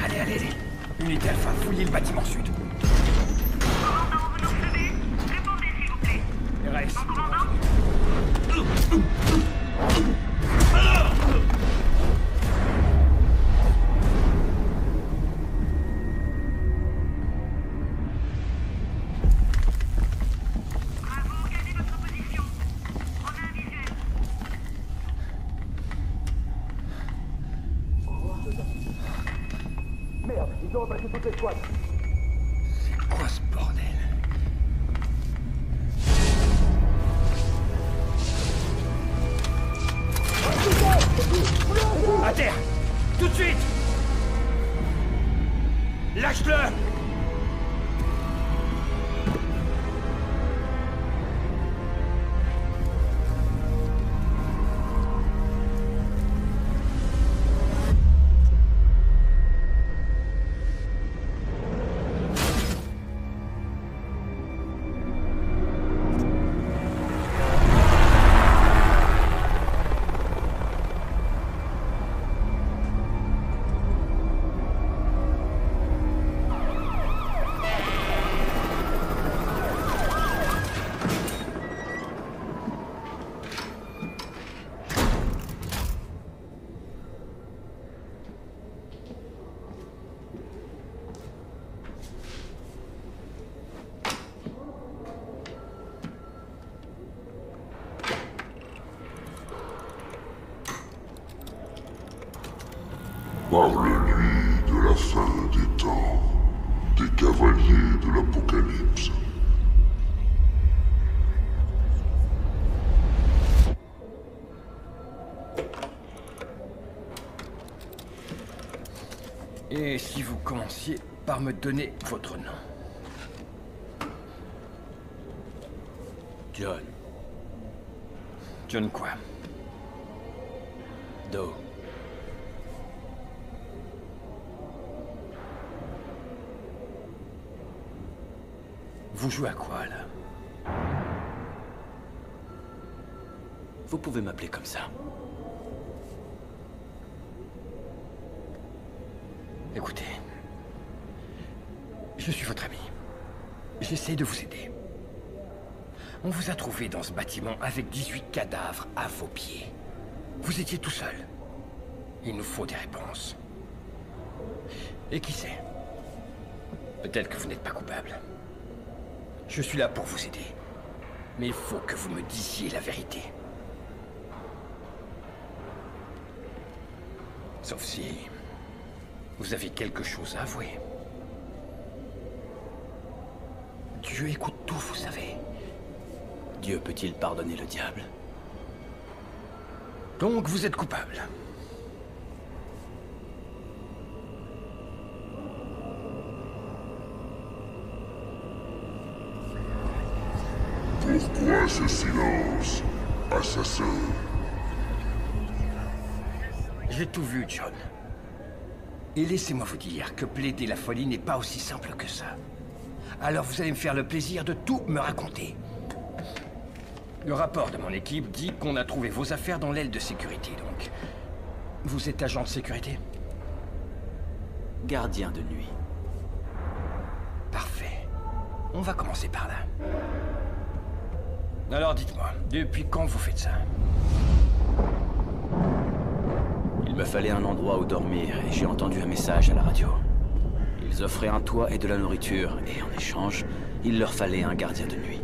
Allez, allez, allez. Unité Alpha, fouillez le bâtiment sud. Commandant, vous nous recevez? Répondez, s'il vous plaît. RS, Mon commandant? Bravo, quelle est votre position? On a un visuel. Merde, ils ont abattu toute l'escouade. c'est quoi ce bordel? À terre! Tout de suite! Lâche-le! Par la nuit de la fin des temps, des cavaliers de l'Apocalypse. Et si vous commenciez par me donner votre nom? John. John quoi? Doe. Vous jouez à quoi, là? Vous pouvez m'appeler comme ça. Écoutez, je suis votre ami. J'essaie de vous aider. On vous a trouvé dans ce bâtiment avec 18 cadavres à vos pieds. Vous étiez tout seul. Il nous faut des réponses. Et qui sait? Peut-être que vous n'êtes pas coupable. Je suis là pour vous aider. Mais il faut que vous me disiez la vérité. Sauf si... vous avez quelque chose à avouer. Dieu écoute tout, vous savez. Dieu peut-il pardonner le diable? Donc vous êtes coupable. Pourquoi ce silence, assassin? J'ai tout vu, John. Et laissez-moi vous dire que plaider la folie n'est pas aussi simple que ça. Alors vous allez me faire le plaisir de tout me raconter. Le rapport de mon équipe dit qu'on a trouvé vos affaires dans l'aile de sécurité, donc... Vous êtes agent de sécurité? Gardien de nuit. Parfait. On va commencer par là. Alors dites-moi, depuis quand vous faites ça? Il me fallait un endroit où dormir et j'ai entendu un message à la radio. Ils offraient un toit et de la nourriture et en échange, il leur fallait un gardien de nuit.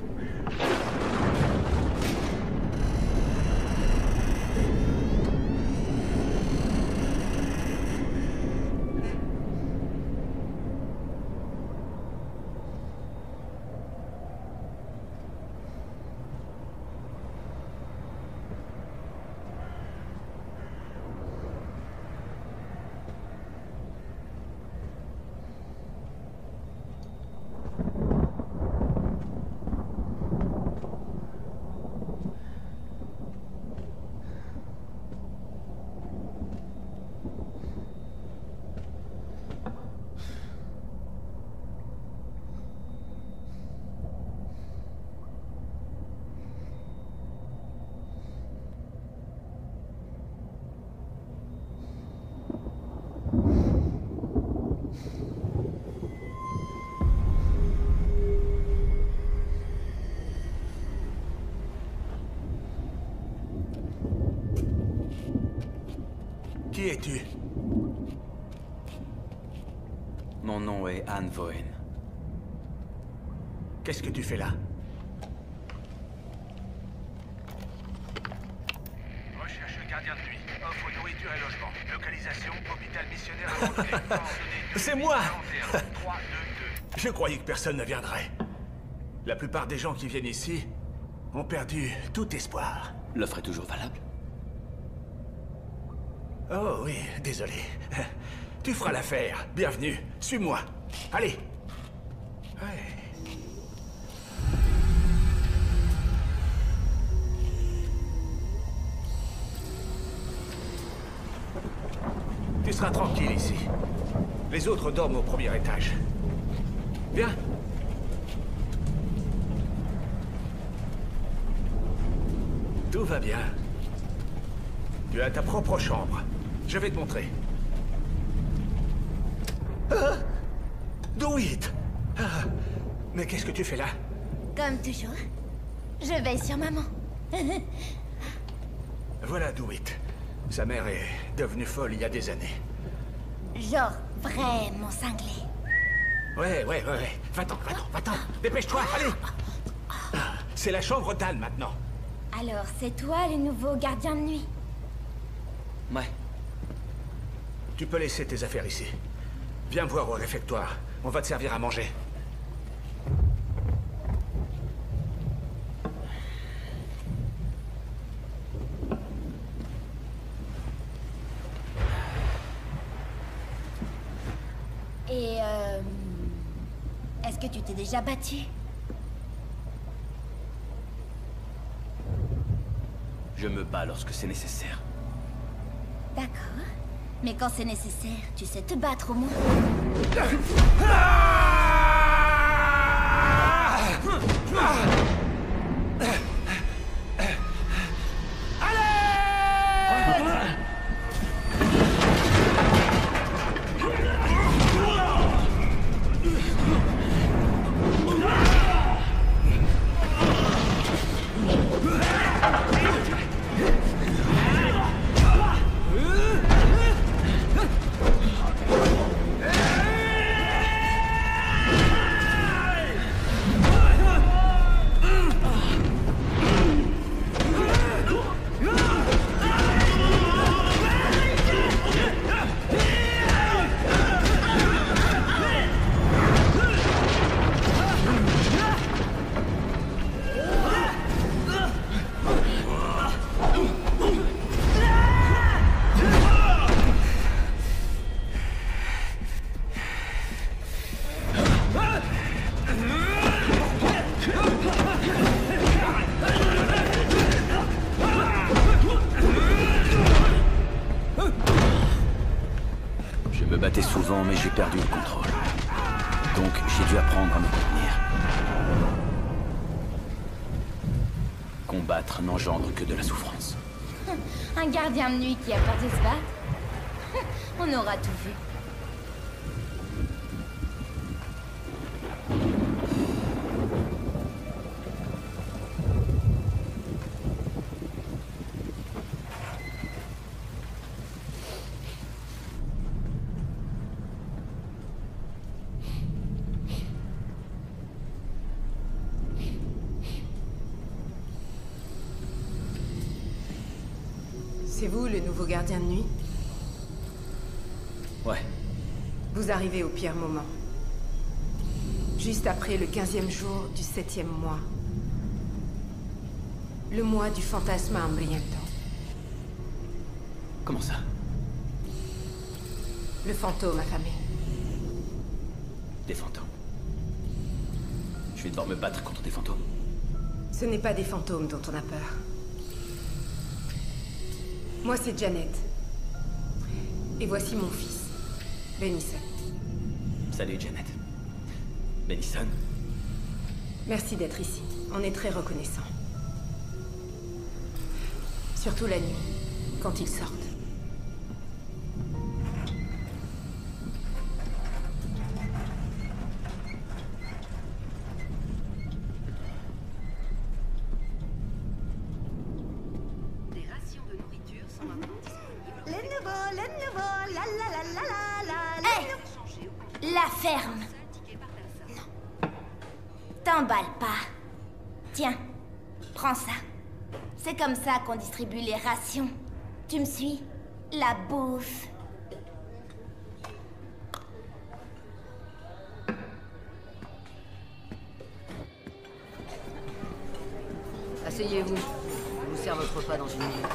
es-tu? Mon nom est Anne Vohen. Qu'est-ce que tu fais là? Recherche le gardien de nuit. Offre nourriture et logement. Localisation, hôpital missionnaire à Londres. Coordonnées C'est moi 2 3 2 2. Je croyais que personne ne viendrait. La plupart des gens qui viennent ici ont perdu tout espoir. L'offre est toujours valable? Oh oui, désolé. Tu feras l'affaire. Bienvenue. Suis-moi. Allez. Ouais. Tu seras tranquille ici. Les autres dorment au premier étage. Viens. Tout va bien. Tu as ta propre chambre. Je vais te montrer. Ah! Do it! Ah! Mais qu'est-ce que tu fais là? Comme toujours. Je veille sur maman. Voilà Do it. Sa mère est devenue folle il y a des années. Genre vraiment cinglé. Ouais. Va-t'en. Dépêche-toi, allez! Ah, c'est la chambre d'Anne maintenant. Alors, c'est toi le nouveau gardien de nuit? Ouais. Tu peux laisser tes affaires ici. Viens me voir au réfectoire. On va te servir à manger. Et est-ce que tu t'es déjà battu? Je me bats lorsque c'est nécessaire. D'accord. Mais quand c'est nécessaire, tu sais te battre au moins. Je me battais souvent, mais j'ai perdu le contrôle. Donc, j'ai dû apprendre à me contenir. Combattre n'engendre que de la souffrance. Un gardien de nuit qui a peur de se battre? On aura tout vu. C'est vous, le nouveau gardien de nuit? Ouais. Vous arrivez au pire moment. Juste après le 15e jour du 7e mois. Le mois du fantasma hambriento. Comment ça? Le fantôme affamé. Des fantômes. Je vais devoir me battre contre des fantômes. Ce n'est pas des fantômes dont on a peur. Moi, c'est Janet. Et voici mon fils, Benison. Salut, Janet. Benison. Merci d'être ici. On est très reconnaissants. Surtout la nuit, quand ils sortent. Le La ferme. Non. T'emballe pas. Tiens, prends ça. C'est comme ça qu'on distribue les rations. Tu me suis? La bouffe. Asseyez-vous. Je vous sers votre repas dans une minute.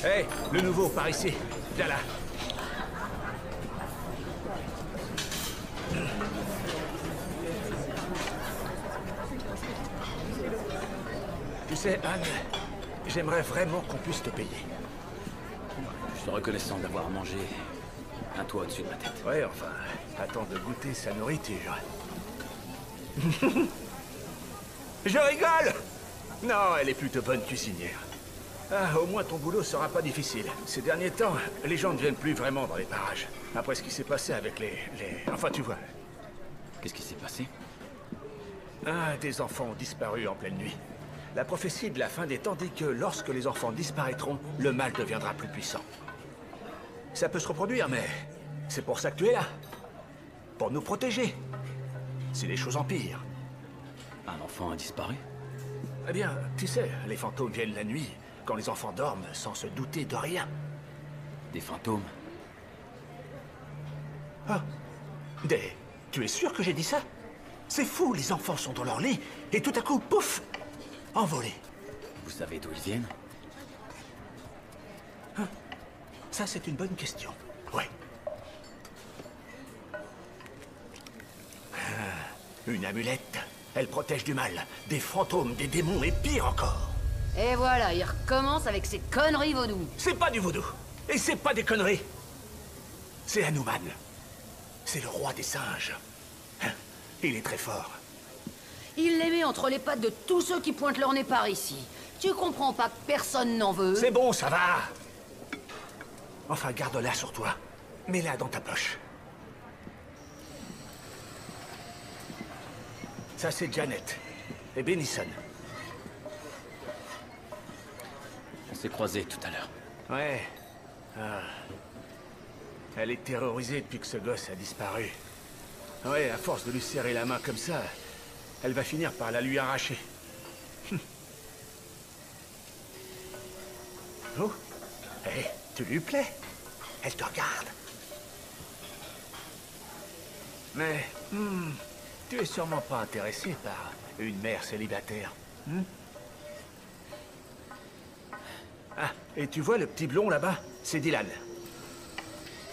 Hé, le nouveau, par ici. Viens là. Tu sais, Anne, j'aimerais vraiment qu'on puisse te payer. Je suis reconnaissant d'avoir mangé un toit au-dessus de ma tête. Ouais, enfin, attends de goûter sa nourriture. Je rigole! Non, elle est plutôt bonne cuisinière. Ah, au moins ton boulot sera pas difficile. Ces derniers temps, les gens ne viennent plus vraiment dans les parages. Après ce qui s'est passé avec les... Enfin, tu vois. Qu'est-ce qui s'est passé? Ah, des enfants ont disparu en pleine nuit. La prophétie de la fin des temps dit que lorsque les enfants disparaîtront, le mal deviendra plus puissant. Ça peut se reproduire, mais c'est pour ça que tu es là. Pour nous protéger. Si les choses empirent. Un enfant a disparu? Eh bien, tu sais, les fantômes viennent la nuit, quand les enfants dorment, sans se douter de rien. Des fantômes? Ah, Tu es sûr que j'ai dit ça? C'est fou, les enfants sont dans leur lit, et tout à coup, pouf! Envolés. Vous savez d'où ils viennent? Hein? Ça, c'est une bonne question. Ouais. Une amulette. Elle protège du mal, des fantômes, des démons, et pire encore. Et voilà, il recommence avec ses conneries vaudou. C'est pas du vaudou. Et c'est pas des conneries. C'est Hanuman. C'est le roi des singes. Il est très fort. Il les met entre les pattes de tous ceux qui pointent leur nez par ici. Tu comprends pas que personne n'en veut? C'est bon, ça va. Enfin, garde-la sur toi. Mets-la dans ta poche. Ça, c'est Janet. Et Benison. On s'est croisés tout à l'heure. Ouais. Ah. Elle est terrorisée depuis que ce gosse a disparu. Ouais, à force de lui serrer la main comme ça, elle va finir par la lui arracher. Oh. Hé, tu lui plais? Elle te regarde. Mais, tu es sûrement pas intéressé par une mère célibataire. Ah, et tu vois le petit blond là-bas? C'est Dylan.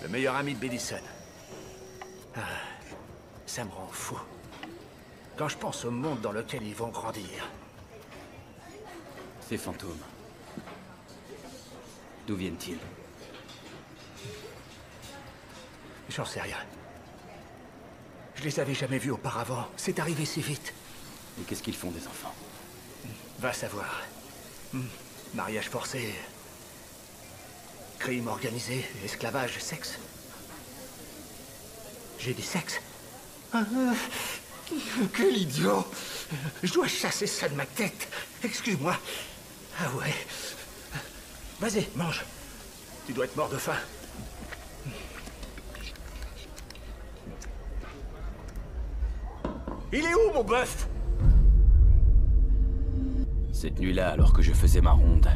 Le meilleur ami de Benison. Ah, ça me rend fou. Quand je pense au monde dans lequel ils vont grandir. Ces fantômes. D'où viennent-ils? J'en sais rien. Je les avais jamais vus auparavant. C'est arrivé si vite. Et qu'est-ce qu'ils font des enfants? Va savoir. Mariage forcé. Crime organisé, esclavage, sexe. J'ai dit sexe. Quel idiot! Je dois chasser ça de ma tête. Excuse-moi. Ah ouais. Vas-y, mange. Tu dois être mort de faim. Il est où, mon bœuf? Cette nuit-là, alors que je faisais ma ronde,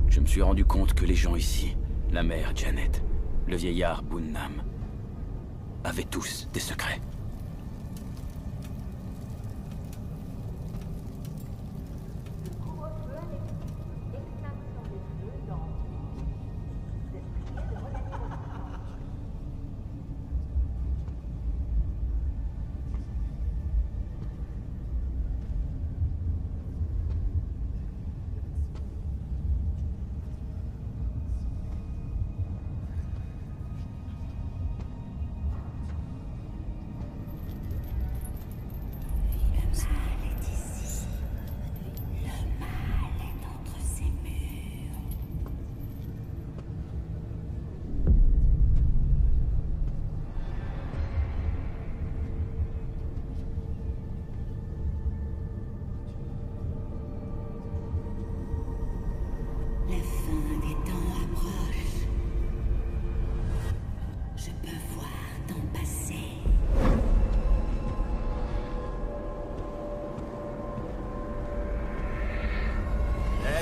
je me suis rendu compte que les gens ici, la mère Janet, le vieillard Bunnam, avaient tous des secrets.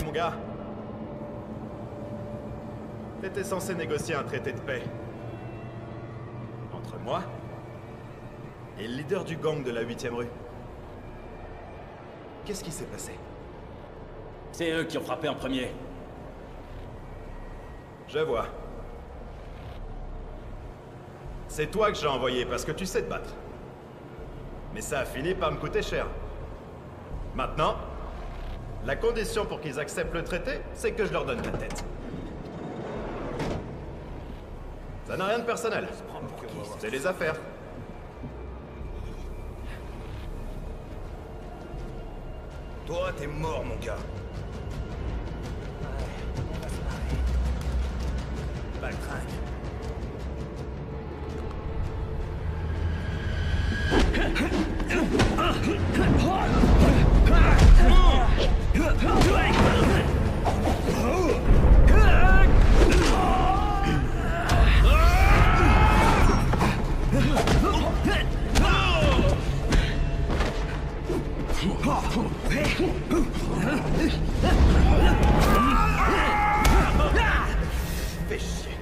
mon gars. T'étais censé négocier un traité de paix. Entre moi et le leader du gang de la 8e rue. Qu'est-ce qui s'est passé? C'est eux qui ont frappé en premier. Je vois. C'est toi que j'ai envoyé parce que tu sais te battre. Mais ça a fini par me coûter cher. Maintenant, la condition pour qu'ils acceptent le traité, c'est que je leur donne ta tête. Ça n'a rien de personnel. C'est des affaires. Toi, t'es mort, mon gars. Baltringue. Fais chier.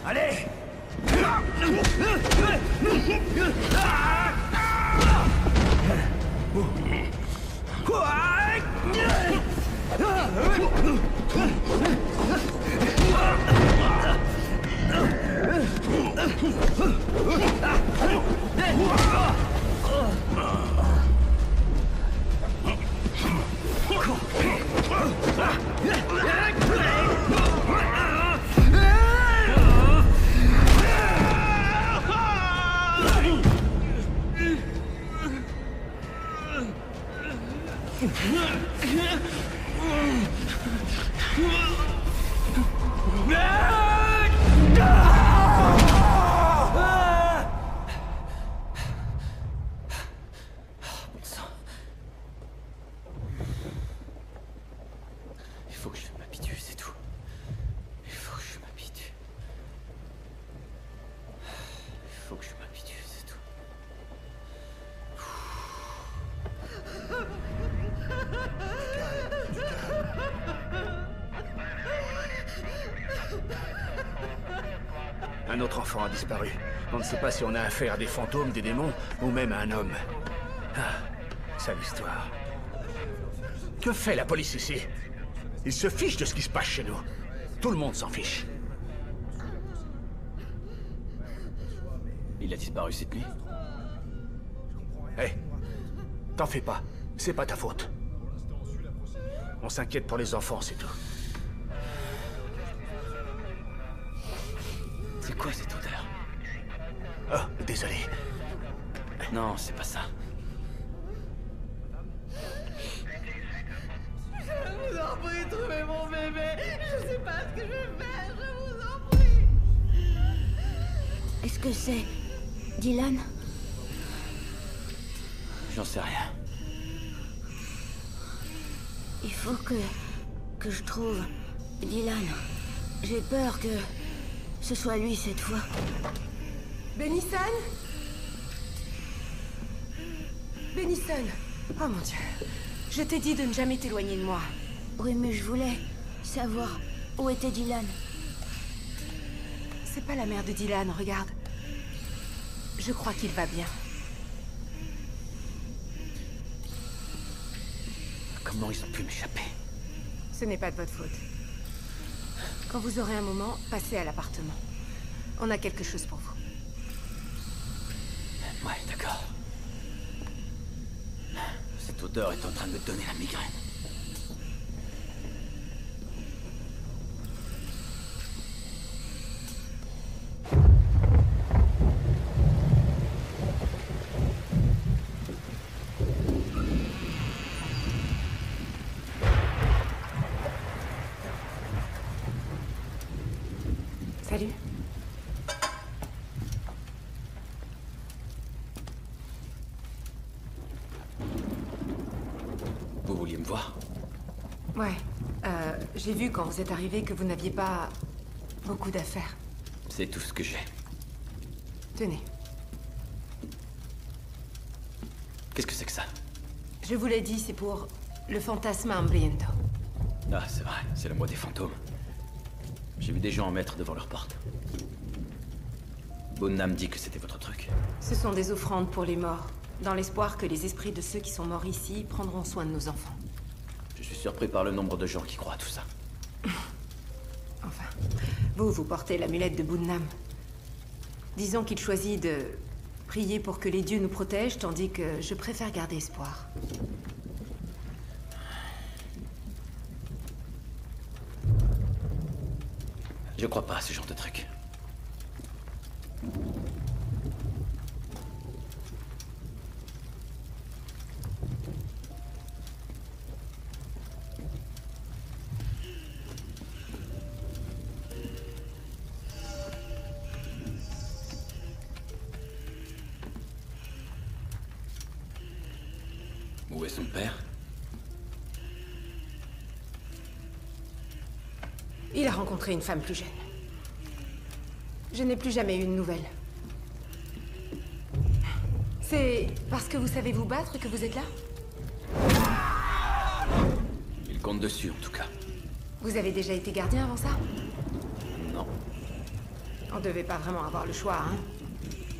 Allez! Il faut que je m'habitue, c'est tout. Il faut que je m'habitue. Il faut que je m'habitue, c'est tout. Un autre enfant a disparu. On ne sait pas si on a affaire à des fantômes, des démons, ou même à un homme. Ah, sale histoire. Que fait la police ici? Ils se fichent de ce qui se passe chez nous. Tout le monde s'en fiche. Il a disparu cette nuit? Hé, t'en fais pas. C'est pas ta faute. On s'inquiète pour les enfants, c'est tout. C'est quoi cette odeur? Oh, désolé. Non, c'est pas ça. Je vous en prie, trouvez mon bébé. Je sais pas ce que je vais faire, je vous en prie. Est-ce que c'est Dylan? J'en sais rien. Il faut que je trouve Dylan. J'ai peur que ce soit lui cette fois. Benison? Benison! Oh mon Dieu. Je t'ai dit de ne jamais t'éloigner de moi. Oui, mais je voulais savoir où était Dylan. C'est pas la mère de Dylan, regarde. Je crois qu'il va bien. Comment ils ont pu m'échapper? Ce n'est pas de votre faute. Quand vous aurez un moment, passez à l'appartement. On a quelque chose pour vous. Ouais, d'accord. Cette odeur est en train de me donner la migraine. vouliez me voir? Ouais. J'ai vu quand vous êtes arrivé que vous n'aviez pas beaucoup d'affaires. C'est tout ce que j'ai. Tenez. Qu'est-ce que c'est que ça? Je vous l'ai dit, c'est pour le fantasma hambriento. Ah, c'est vrai, c'est le mois des fantômes. J'ai vu des gens en mettre devant leur porte. Bunnam dit que c'était votre truc. Ce sont des offrandes pour les morts, dans l'espoir que les esprits de ceux qui sont morts ici prendront soin de nos enfants. Je suis surpris par le nombre de gens qui croient à tout ça. Enfin, vous portez l'amulette de Bunnam. Disons qu'il choisit de prier pour que les dieux nous protègent, tandis que je préfère garder espoir. Je crois pas à ce genre de truc. Où est son père? Il a rencontré une femme plus jeune. Je n'ai plus jamais eu de nouvelles. C'est parce que vous savez vous battre que vous êtes là? Il compte dessus, en tout cas. Vous avez déjà été gardien avant ça? Non. On devait pas vraiment avoir le choix, hein?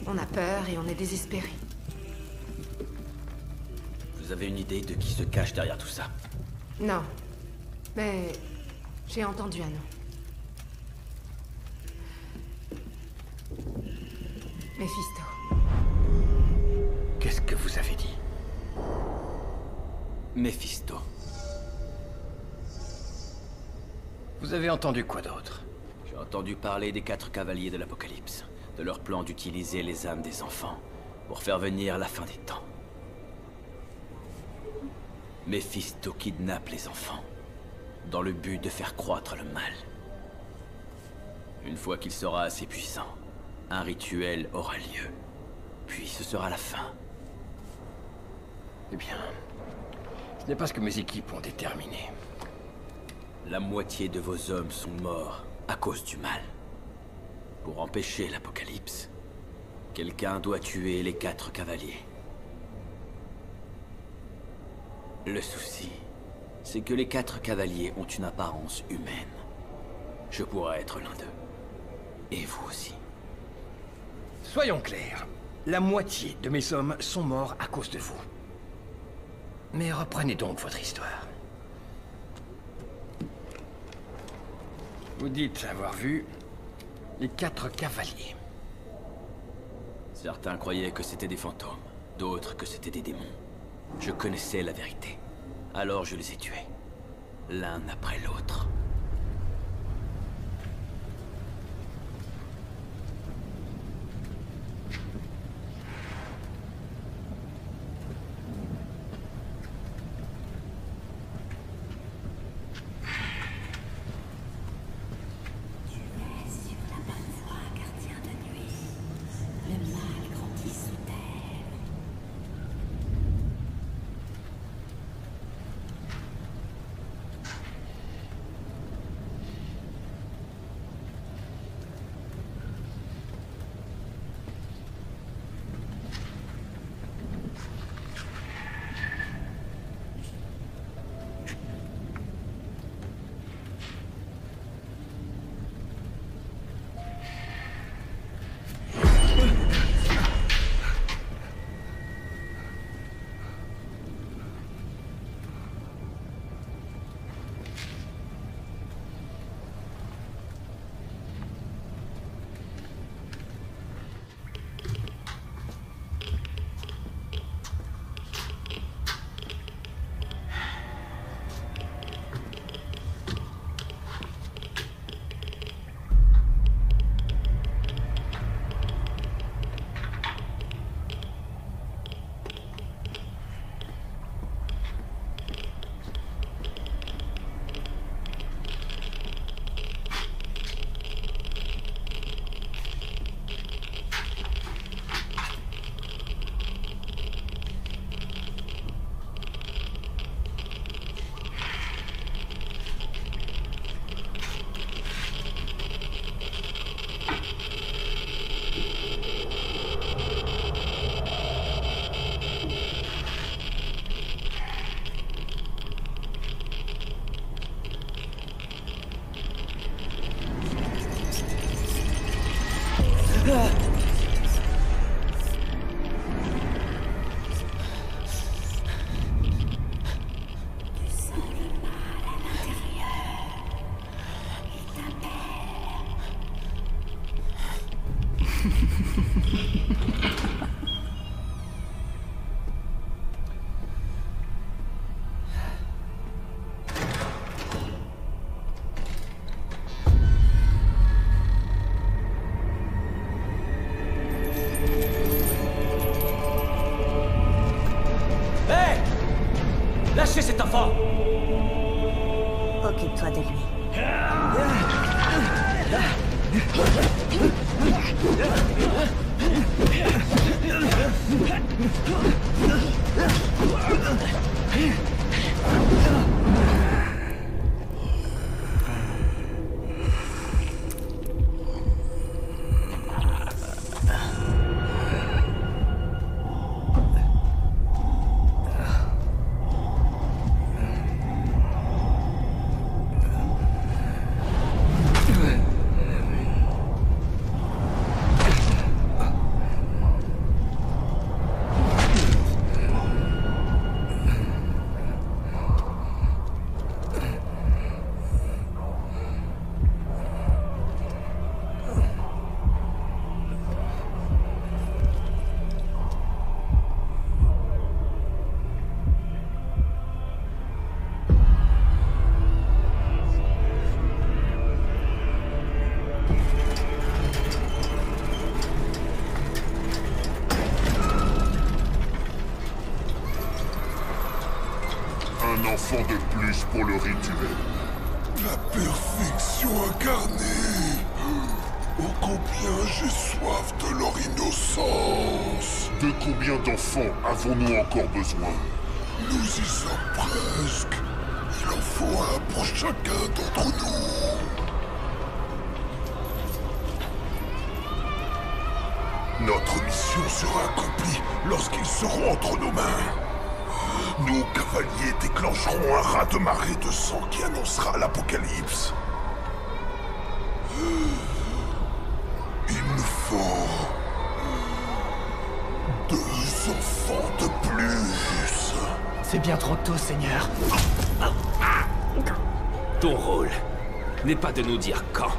On a peur et on est désespéré. Vous avez une idée de qui se cache derrière tout ça? Non. Mais j'ai entendu un nom. Mephisto. Qu'est-ce que vous avez dit? Mephisto. Vous avez entendu quoi d'autre? J'ai entendu parler des 4 cavaliers de l'Apocalypse, de leur plan d'utiliser les âmes des enfants pour faire venir la fin des temps. Mephisto kidnappe les enfants, dans le but de faire croître le mal. Une fois qu'il sera assez puissant, un rituel aura lieu. Puis ce sera la fin. Eh bien, ce n'est pas ce que mes équipes ont déterminé. La moitié de vos hommes sont morts à cause du mal. Pour empêcher l'Apocalypse, quelqu'un doit tuer les 4 cavaliers. Le souci, c'est que les 4 cavaliers ont une apparence humaine. Je pourrais être l'un d'eux. Et vous aussi. Soyons clairs, la moitié de mes hommes sont morts à cause de vous. Mais reprenez donc votre histoire. Vous dites avoir vu les 4 cavaliers. Certains croyaient que c'était des fantômes, d'autres que c'était des démons. Je connaissais la vérité. Alors je les ai tués. L'un après l'autre. lâcher cet enfant! Occupe-toi de lui. Un enfant de plus pour le rituel. La perfection incarnée. Oh, combien j'ai soif de leur innocence. De combien d'enfants avons-nous encore besoin? Nous y sommes presque. Il en faut un pour chacun d'entre nous. Notre mission sera accomplie lorsqu'ils seront entre nos mains. Nous, cavaliers, déclencherons un raz-de-marée de sang qui annoncera l'apocalypse. Il nous faut 2 enfants de plus. C'est bien trop tôt, Seigneur. Ton rôle n'est pas de nous dire quand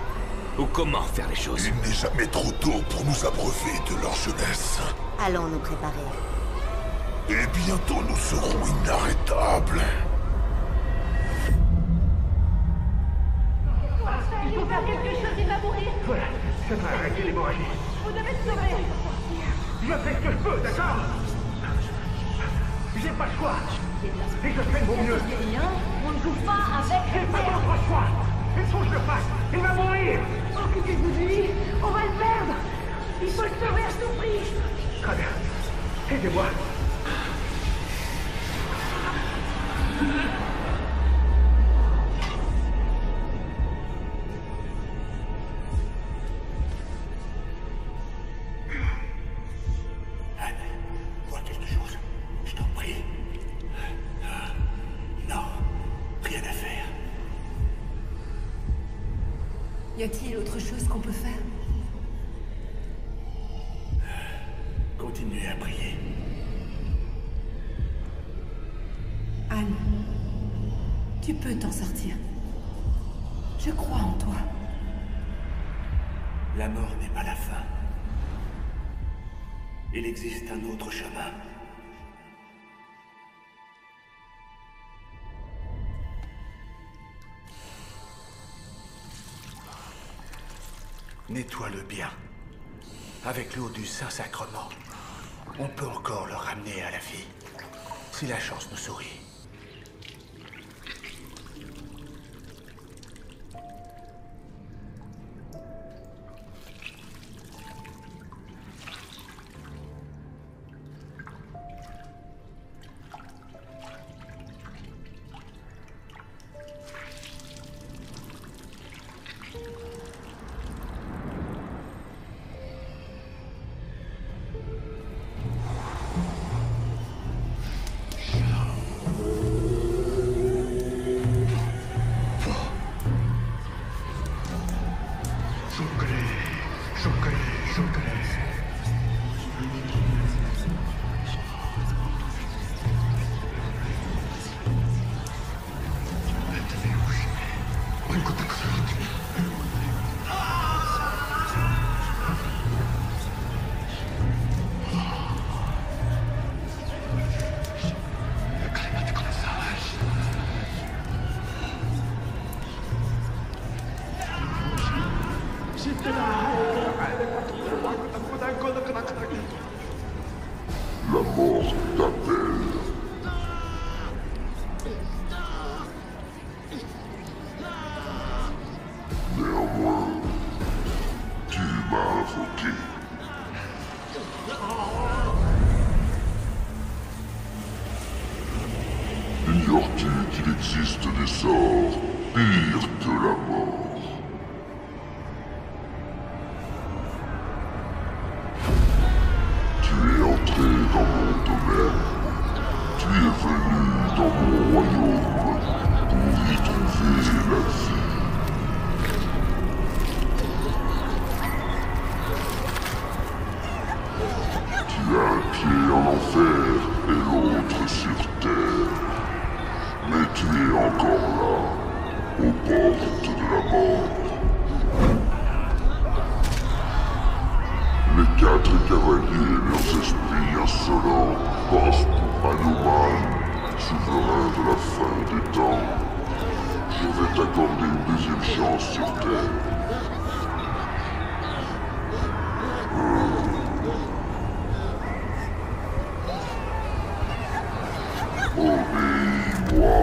ou comment faire les choses. Il n'est jamais trop tôt pour nous abreuver de leur jeunesse. Allons nous préparer. Et bientôt nous serons inarrêtables. Il faut faire quelque chose, il va mourir. Voilà, ça va arrêter l'hémorragie. Vous devez le sauver. Je fais ce que je peux, d'accord? J'ai pas le choix. Et je fais de mon mieux. On ne joue pas avec J'ai pas d'autre choix. Il faut que je le fasse. Il va mourir. Occupez-vous de lui. On va le perdre. Il faut le sauver à tout prix. Très bien. Aidez-moi. Anne, vois quelque chose. Je t'en prie. Non, rien à faire. Y a-t-il autre chose qu'on peut faire? Continuez à prier. Anne, tu peux t'en sortir. Je crois en toi. La mort n'est pas la fin. Il existe un autre chemin. Nettoie-le bien. Avec l'eau du Saint-Sacrement, on peut encore le ramener à la vie. Si la chance nous sourit. Ignores-tu qu'il existe des sorts pires que la mort? Tu es entré dans mon domaine. Tu es venu dans mon royaume pour y trouver la vie. Tu as un pied en enfer et l'autre sur terre. Mais tu es encore là, aux portes de la mort. Les 4 cavaliers et leurs esprits insolents passent pour Anoman, souverain de la fin des temps. Je vais t'accorder une deuxième chance sur Terre. Obéis-moi.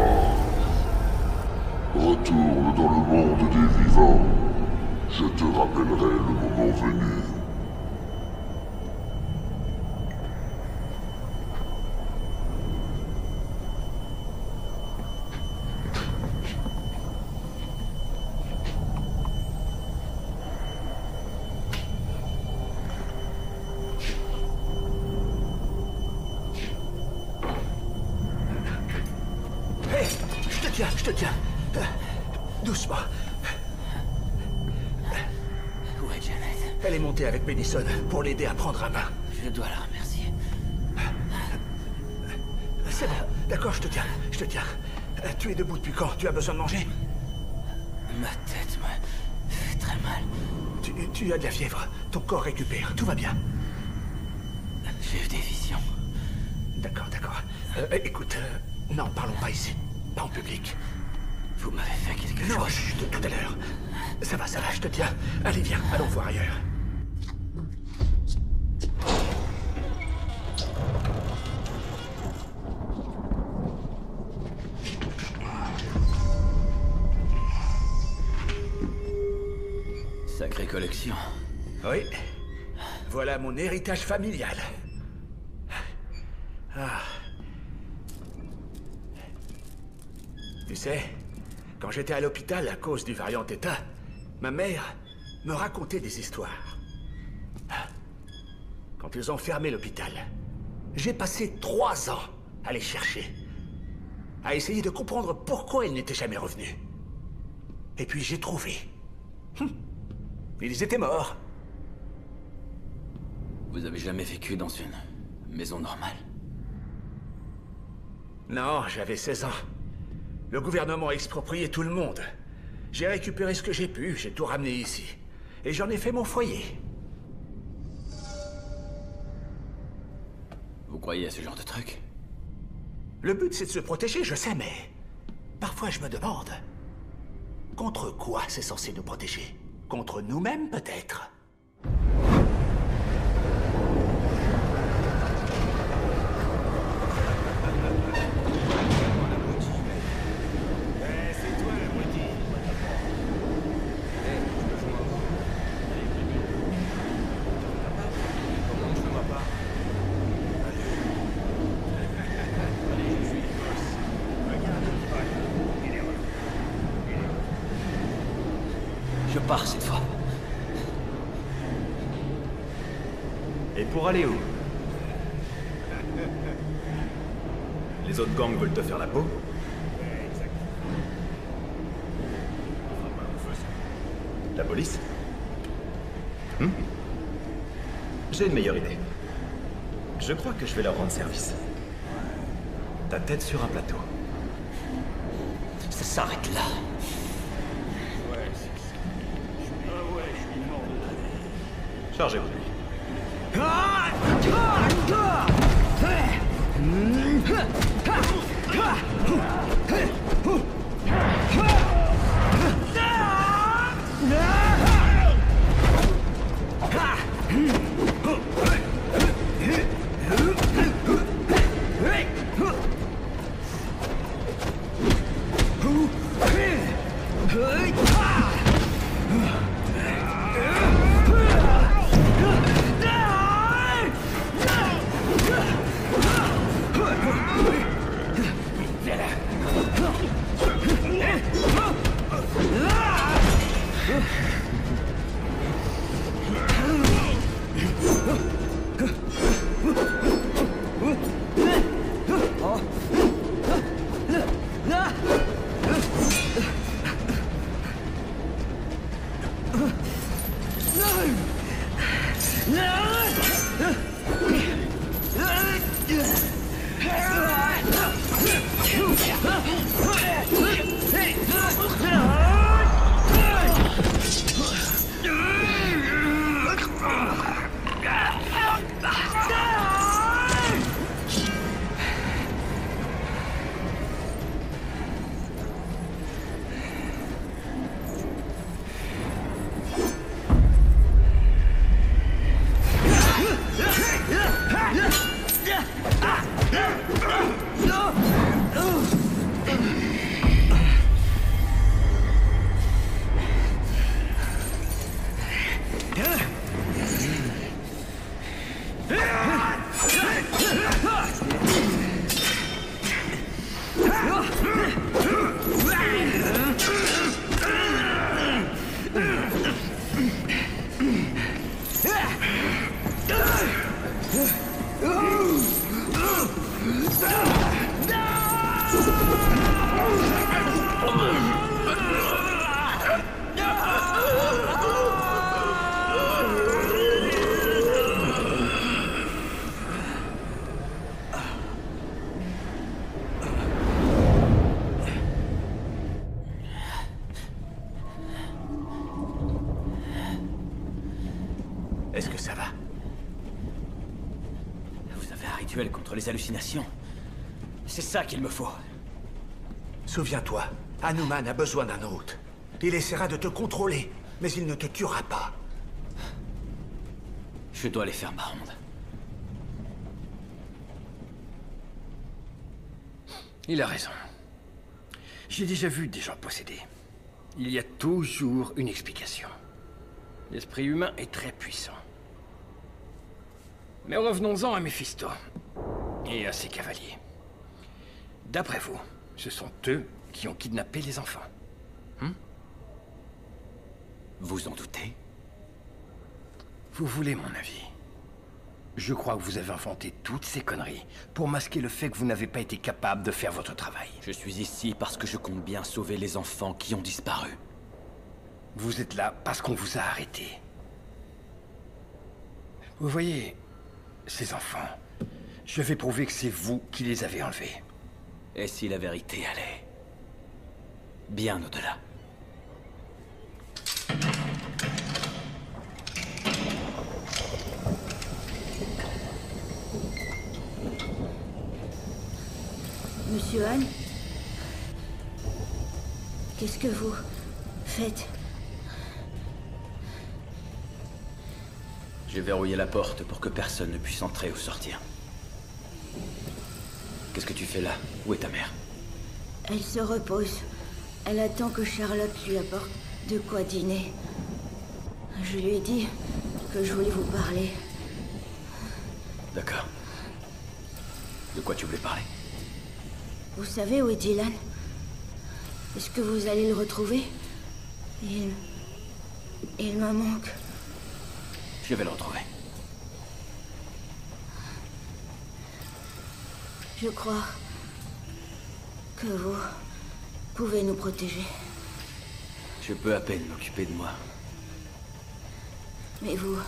Retourne dans le monde des vivants. Je te rappellerai le moment venu. Je te tiens. Doucement. Où est Janet? Elle est montée avec Madison pour l'aider à prendre un bain. Je dois la remercier. C'est bon. D'accord, je te tiens. Tu es debout depuis quand? Tu as besoin de manger? Ma tête me fait très mal. Tu as de la fièvre. Ton corps récupère. Tout va bien. J'ai eu des visions. D'accord. Écoute, non, parlons pas ici. Pas en public. Vous m'avez fait quelque chose. Non, chut, tout à l'heure. Ça va, je te tiens. Allez, viens, allons voir ailleurs. Sacrée collection. Oui. Voilà mon héritage familial. Ah. Tu sais, quand j'étais à l'hôpital à cause du variant Theta, ma mère me racontait des histoires. Quand ils ont fermé l'hôpital, j'ai passé 3 ans à les chercher, à essayer de comprendre pourquoi ils n'étaient jamais revenus. Et puis j'ai trouvé. Ils étaient morts. Vous avez jamais vécu dans une maison normale? Non, j'avais 16 ans. Le gouvernement a exproprié tout le monde. J'ai récupéré ce que j'ai pu, j'ai tout ramené ici. Et j'en ai fait mon foyer. Vous croyez à ce genre de truc? Le but, c'est de se protéger, je sais, mais... Parfois, je me demande... Contre quoi c'est censé nous protéger? Contre nous-mêmes, peut-être? Je pars cette fois. Et pour aller où? Les autres gangs veulent te faire la peau? La police? J'ai une meilleure idée. Je crois que je vais leur rendre service. Ta tête sur un plateau. Ça s'arrête là. Chargez-vous de lui. Est-ce que ça va? Vous avez un rituel contre les hallucinations. C'est ça qu'il me faut. Souviens-toi, Hanuman a besoin d'un hôte. Il essaiera de te contrôler, mais il ne te tuera pas. Je dois aller faire ma ronde. Il a raison. J'ai déjà vu des gens possédés. Il y a toujours une explication. L'esprit humain est très puissant. Mais revenons-en à Méphisto et à ses cavaliers. D'après vous, ce sont eux qui ont kidnappé les enfants. Vous en doutez? Vous voulez mon avis? Je crois que vous avez inventé toutes ces conneries pour masquer le fait que vous n'avez pas été capable de faire votre travail. Je suis ici parce que je compte bien sauver les enfants qui ont disparu. Vous êtes là parce qu'on vous a arrêté. Vous voyez, ces enfants, je vais prouver que c'est vous qui les avez enlevés. Et si la vérité allait bien au-delà? Monsieur Han, qu'est-ce que vous faites? J'ai verrouillé la porte pour que personne ne puisse entrer ou sortir. Qu'est-ce que tu fais là? Où est ta mère? Elle se repose. Elle attend que Charlotte lui apporte de quoi dîner. Je lui ai dit que je voulais vous parler. D'accord. De quoi tu voulais parler? Vous savez où est Dylan? Est-ce que vous allez le retrouver? Il me manque. Je vais le retrouver. Je crois que vous pouvez nous protéger. Je peux à peine m'occuper de moi. Mais vous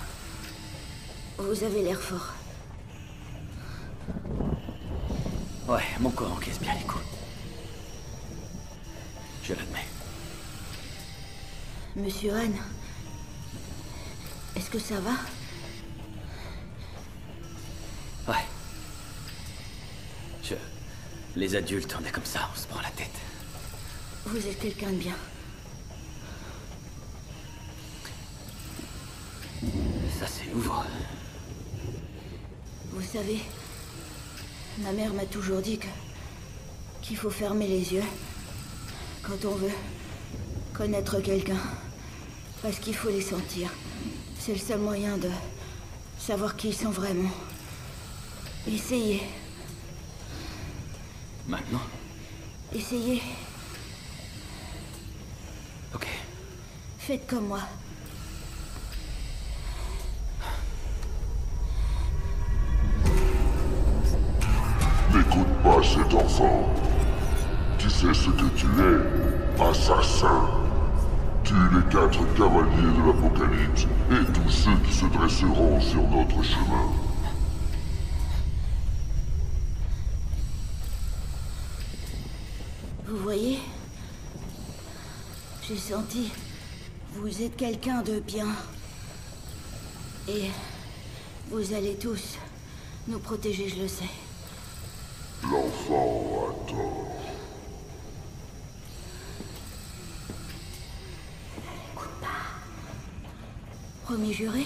avez l'air fort. Ouais, mon corps encaisse bien les coups. Je l'admets. Monsieur Han, est-ce que ça va? Ouais. Les adultes, on est comme ça, on se prend la tête. Vous êtes quelqu'un de bien. Ça, c'est nouveau. Vous savez, ma mère m'a toujours dit qu'il faut fermer les yeux quand on veut connaître quelqu'un. Parce qu'il faut les sentir. C'est le seul moyen de savoir qui ils sont vraiment. Essayez. Maintenant? Essayez. Ok. Faites comme moi. N'écoute pas cet enfant. Tu sais ce que tu es, assassin. Tue les 4 cavaliers de l'Apocalypse et tous ceux qui se dresseront sur notre chemin. Vous voyez? J'ai senti... Vous êtes quelqu'un de bien. Et... vous allez tous nous protéger, je le sais. L'enfant a tort. Promis juré?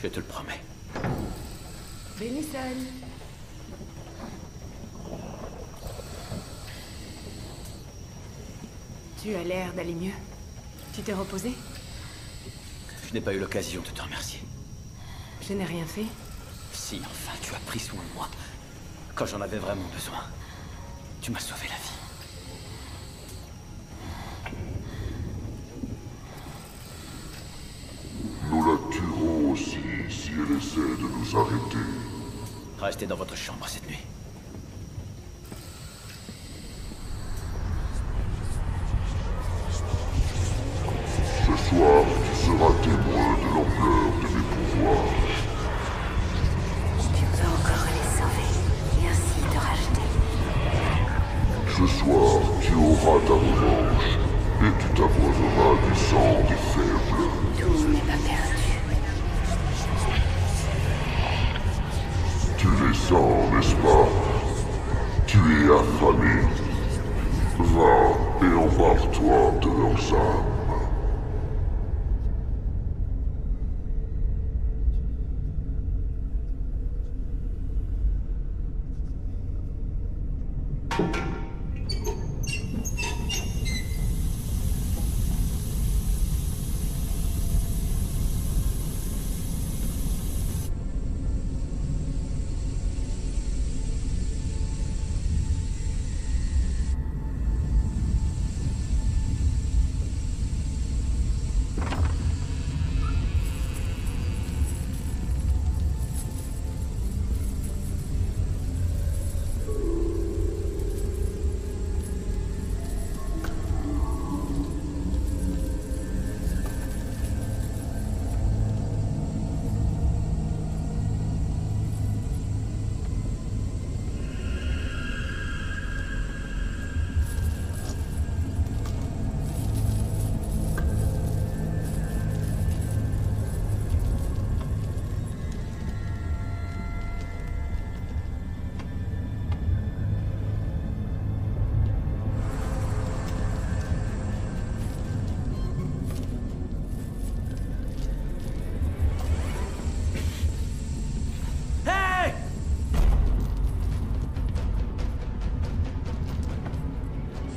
Je te le promets. Benison. Tu as l'air d'aller mieux. Tu t'es reposé? Je n'ai pas eu l'occasion de te remercier. Je n'ai rien fait. Si, enfin, tu as pris soin de moi. Quand j'en avais vraiment besoin. Tu m'as sauvé la vie. Nous la tuerons aussi si elle essaie de nous arrêter. Restez dans votre chambre cette nuit. Ce soir, tu seras témoin de l'ampleur de mes pouvoirs. Tu peux encore les sauver et ainsi te racheter. Ce soir, tu auras ta revanche et tu t'abeuveras du sang des faibles. Tout n'est pas perdu. Tu les sens, n'est-ce pas? Tu es affamé. Va et empare-toi de leurs âmes.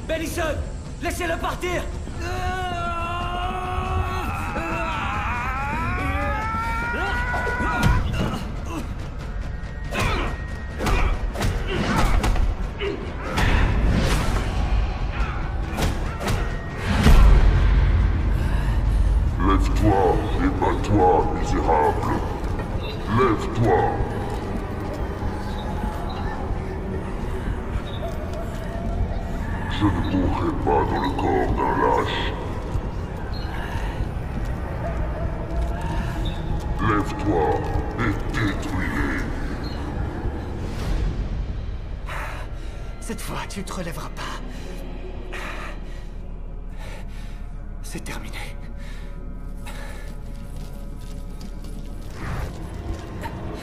Bellison, laissez-le partir. Lève-toi et bats-toi, misérable. Lève-toi. Je ne mourrai pas dans le corps d'un lâche. Lève-toi et détruis-les. Cette fois, tu ne te relèveras pas. C'est terminé.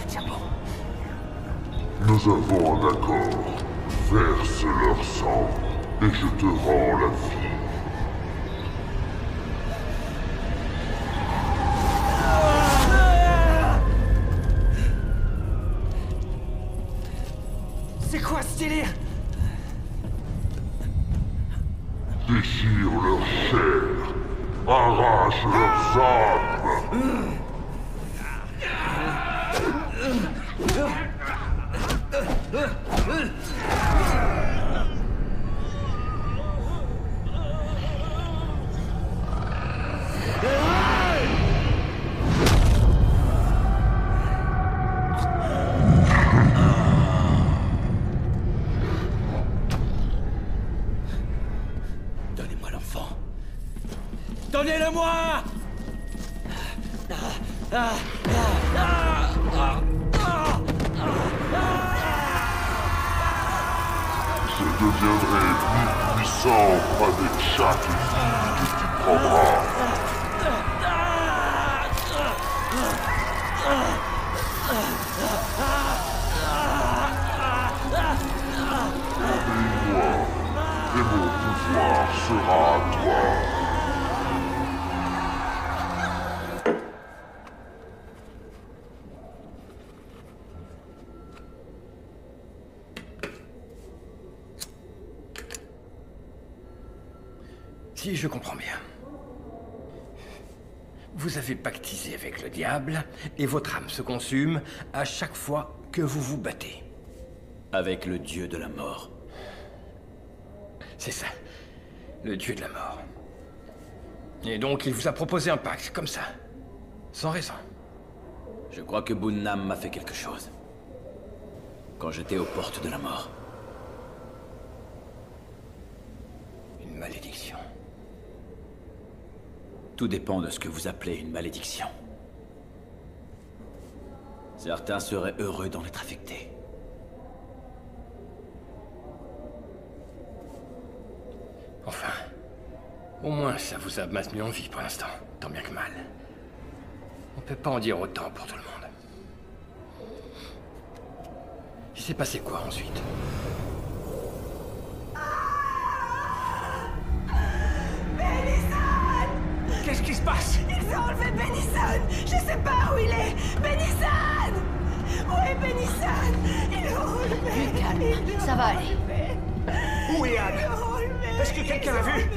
Tiens bon. Nous avons un accord. Verse leur sang. Et je te rends la vie. C'est quoi ce délire? Déchire leur chair. Arrache leurs âmes. Donnez-moi l'enfant. Donnez-le-moi! Je deviendrai plus puissant avec chaque vie que tu prendras. Obéis-moi, et mon pouvoir sera à toi. Si je comprends bien, vous avez pactisé avec le diable et votre âme se consume à chaque fois que vous vous battez. Avec le dieu de la mort. C'est ça. Le dieu de la mort. Et donc, il vous a proposé un pacte, comme ça. Sans raison. Je crois que Bunnam m'a fait quelque chose. Quand j'étais aux portes de la mort. Une malédiction. Tout dépend de ce que vous appelez une malédiction. Certains seraient heureux d'en être affectés. Enfin, au moins ça vous a maintenu en vie pour l'instant, tant bien que mal. On peut pas en dire autant pour tout le monde. Il s'est passé quoi ensuite? Qu'est-ce qui se passe? Ils ont enlevé Benison! Je sais pas où il est! Benison! Où est Benison? Ils l'ont enlevé! Du calme, ça va aller. Où est Anne? Est-ce que quelqu'un l'a vu?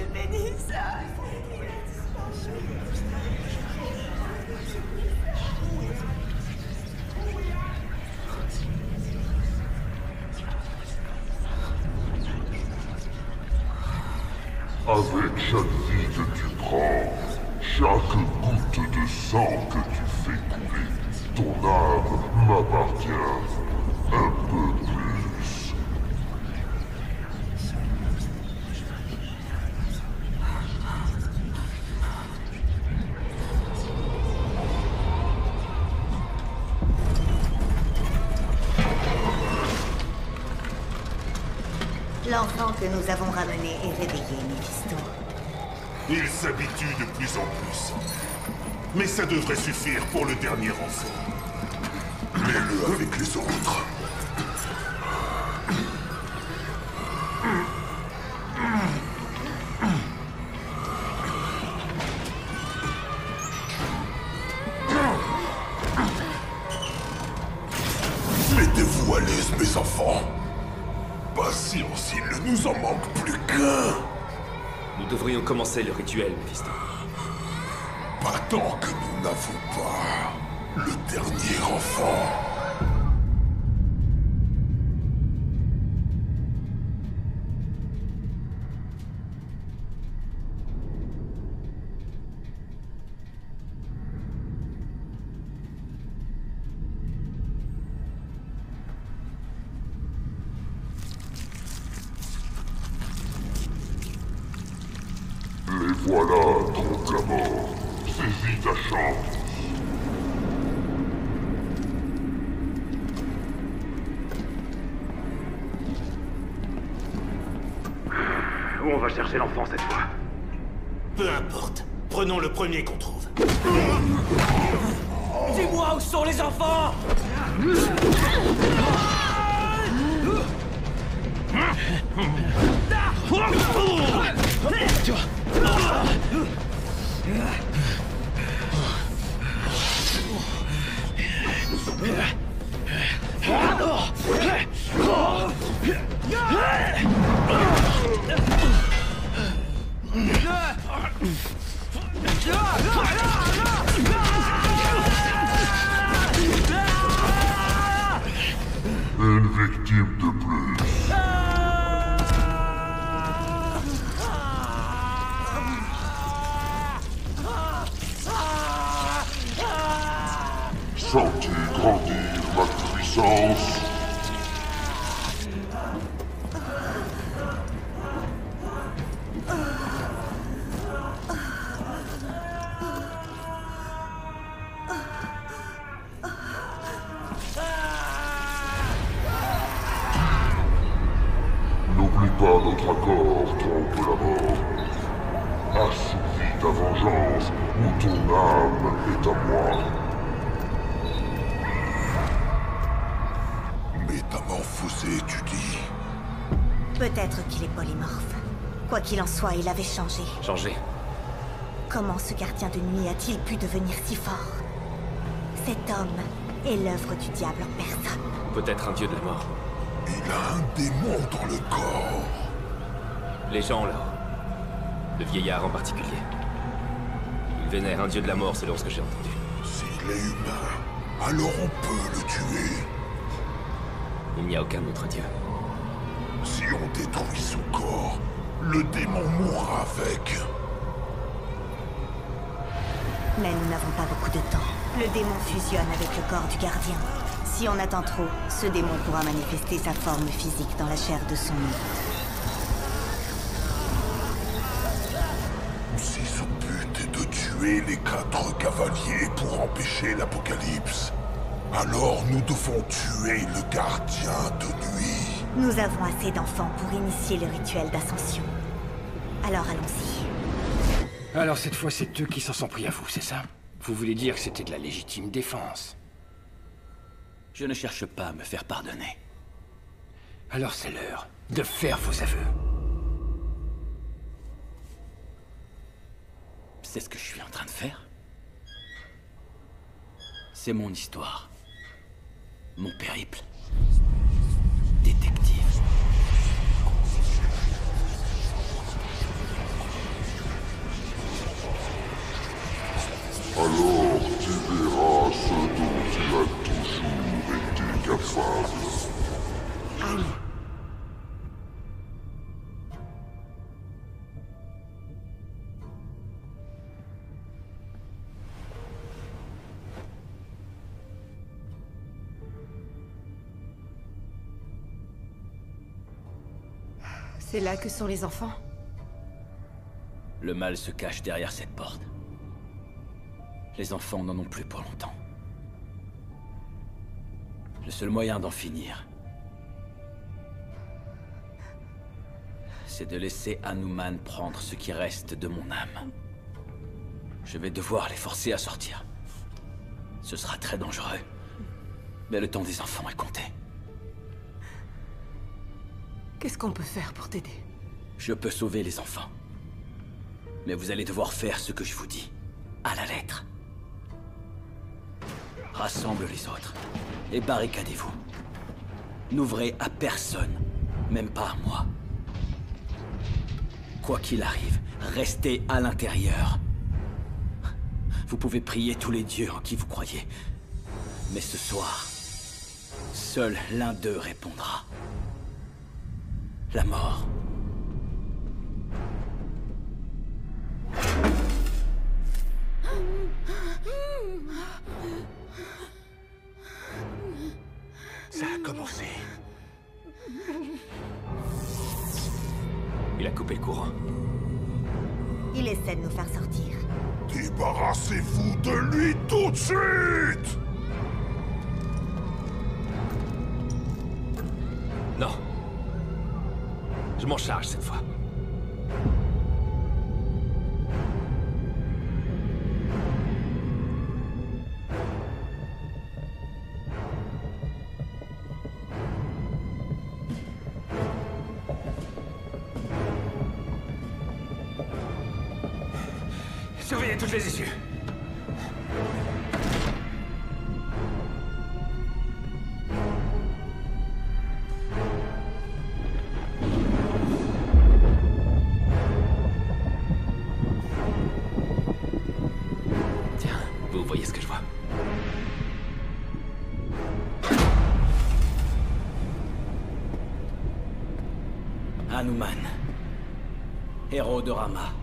Avec chaque vie que tu prends, chaque goutte de sang que tu fais couler, ton âme m'appartient un peu plus. L'enfant que nous avons ramené est réveillé, Mephisto. Il s'habitue de plus en plus. Mais ça devrait suffire pour le dernier enfant. Mets-le avec les autres. Mettez-vous à l'aise, mes enfants. Patience, il ne nous en manque plus qu'un. Nous devrions commencer le rituel, Mephisto. Pas tant que nous n'avons pas le dernier enfant. Les voilà, trompe la mort. Saisis ta chance. Où on va chercher l'enfant cette fois? Peu importe. Prenons le premier qu'on trouve. Dis-moi où sont les enfants! Une victime de plus. Sens-tu grandir ma puissance? N'oublie pas notre accord, trompe la mort. Assouvis ta vengeance, ou ton âme est à moi. Métamorphosé, tu dis? Peut-être qu'il est polymorphe. Quoi qu'il en soit, il avait changé. Changé. Comment ce gardien de nuit a-t-il pu devenir si fort? Cet homme est l'œuvre du diable en personne. Peut-être un dieu de la mort. Il a un démon dans le corps. Les gens là-haut. Le vieillard en particulier. Il vénère un dieu de la mort selon ce que j'ai entendu. S'il est humain, alors on peut le tuer. Il n'y a aucun autre dieu. Si on détruit son corps, le démon mourra avec. Mais nous n'avons pas beaucoup de temps. Le démon fusionne avec le corps du gardien. Si on attend trop, ce démon pourra manifester sa forme physique dans la chair de son hôte. Si son but est de tuer les 4 cavaliers pour empêcher l'apocalypse, alors nous devons tuer le gardien de nuit. Nous avons assez d'enfants pour initier le rituel d'ascension. Alors allons-y. Alors cette fois, c'est eux qui s'en sont pris à vous, c'est ça? Vous voulez dire que c'était de la légitime défense? Je ne cherche pas à me faire pardonner. Alors c'est l'heure de faire vos aveux. C'est ce que je suis en train de faire. C'est mon histoire. Mon périple. Détective. Alors tu verras ce dont tu as toujours été capable. Anne. C'est là que sont les enfants? Le mal se cache derrière cette porte. Les enfants n'en ont plus pour longtemps. Le seul moyen d'en finir, c'est de laisser Hanuman prendre ce qui reste de mon âme. Je vais devoir les forcer à sortir. Ce sera très dangereux, mais le temps des enfants est compté. Qu'est-ce qu'on peut faire pour t'aider? Je peux sauver les enfants. Mais vous allez devoir faire ce que je vous dis, à la lettre. Rassemble les autres, et barricadez-vous. N'ouvrez à personne, même pas à moi. Quoi qu'il arrive, restez à l'intérieur. Vous pouvez prier tous les dieux en qui vous croyez. Mais ce soir, seul l'un d'eux répondra. La mort. Ça a commencé. Il a coupé le courant. Il essaie de nous faire sortir. Débarrassez-vous de lui tout de suite! Non. Je m'en charge cette fois. Surveillez toutes les issues. Tiens, vous voyez ce que je vois. Hanuman, héros de Rama.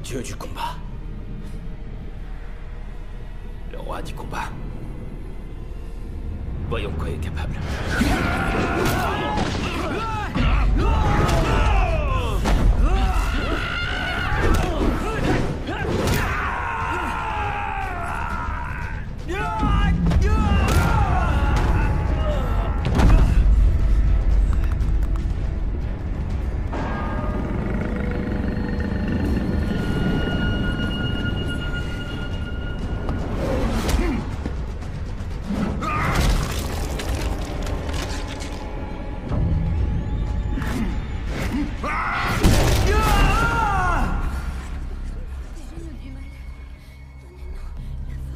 Dieu du combat. Le roi du combat. Voyons de quoi il est capable.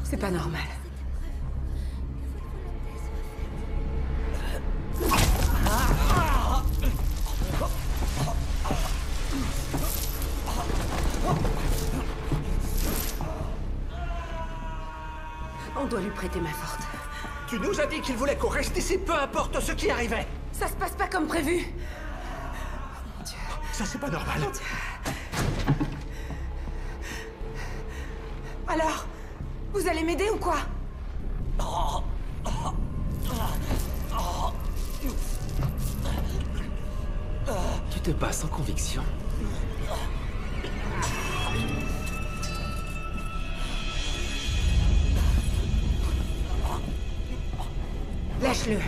C'est pas normal. On doit lui prêter main forte. Tu nous as dit qu'il voulait qu'on reste ici, peu importe ce qui arrivait. Ça se passe pas comme prévu. Mon Dieu. Ça, c'est pas normal. Mon Dieu. Alors, vous allez m'aider ou quoi? Tu te bats sans conviction. Lâche-le.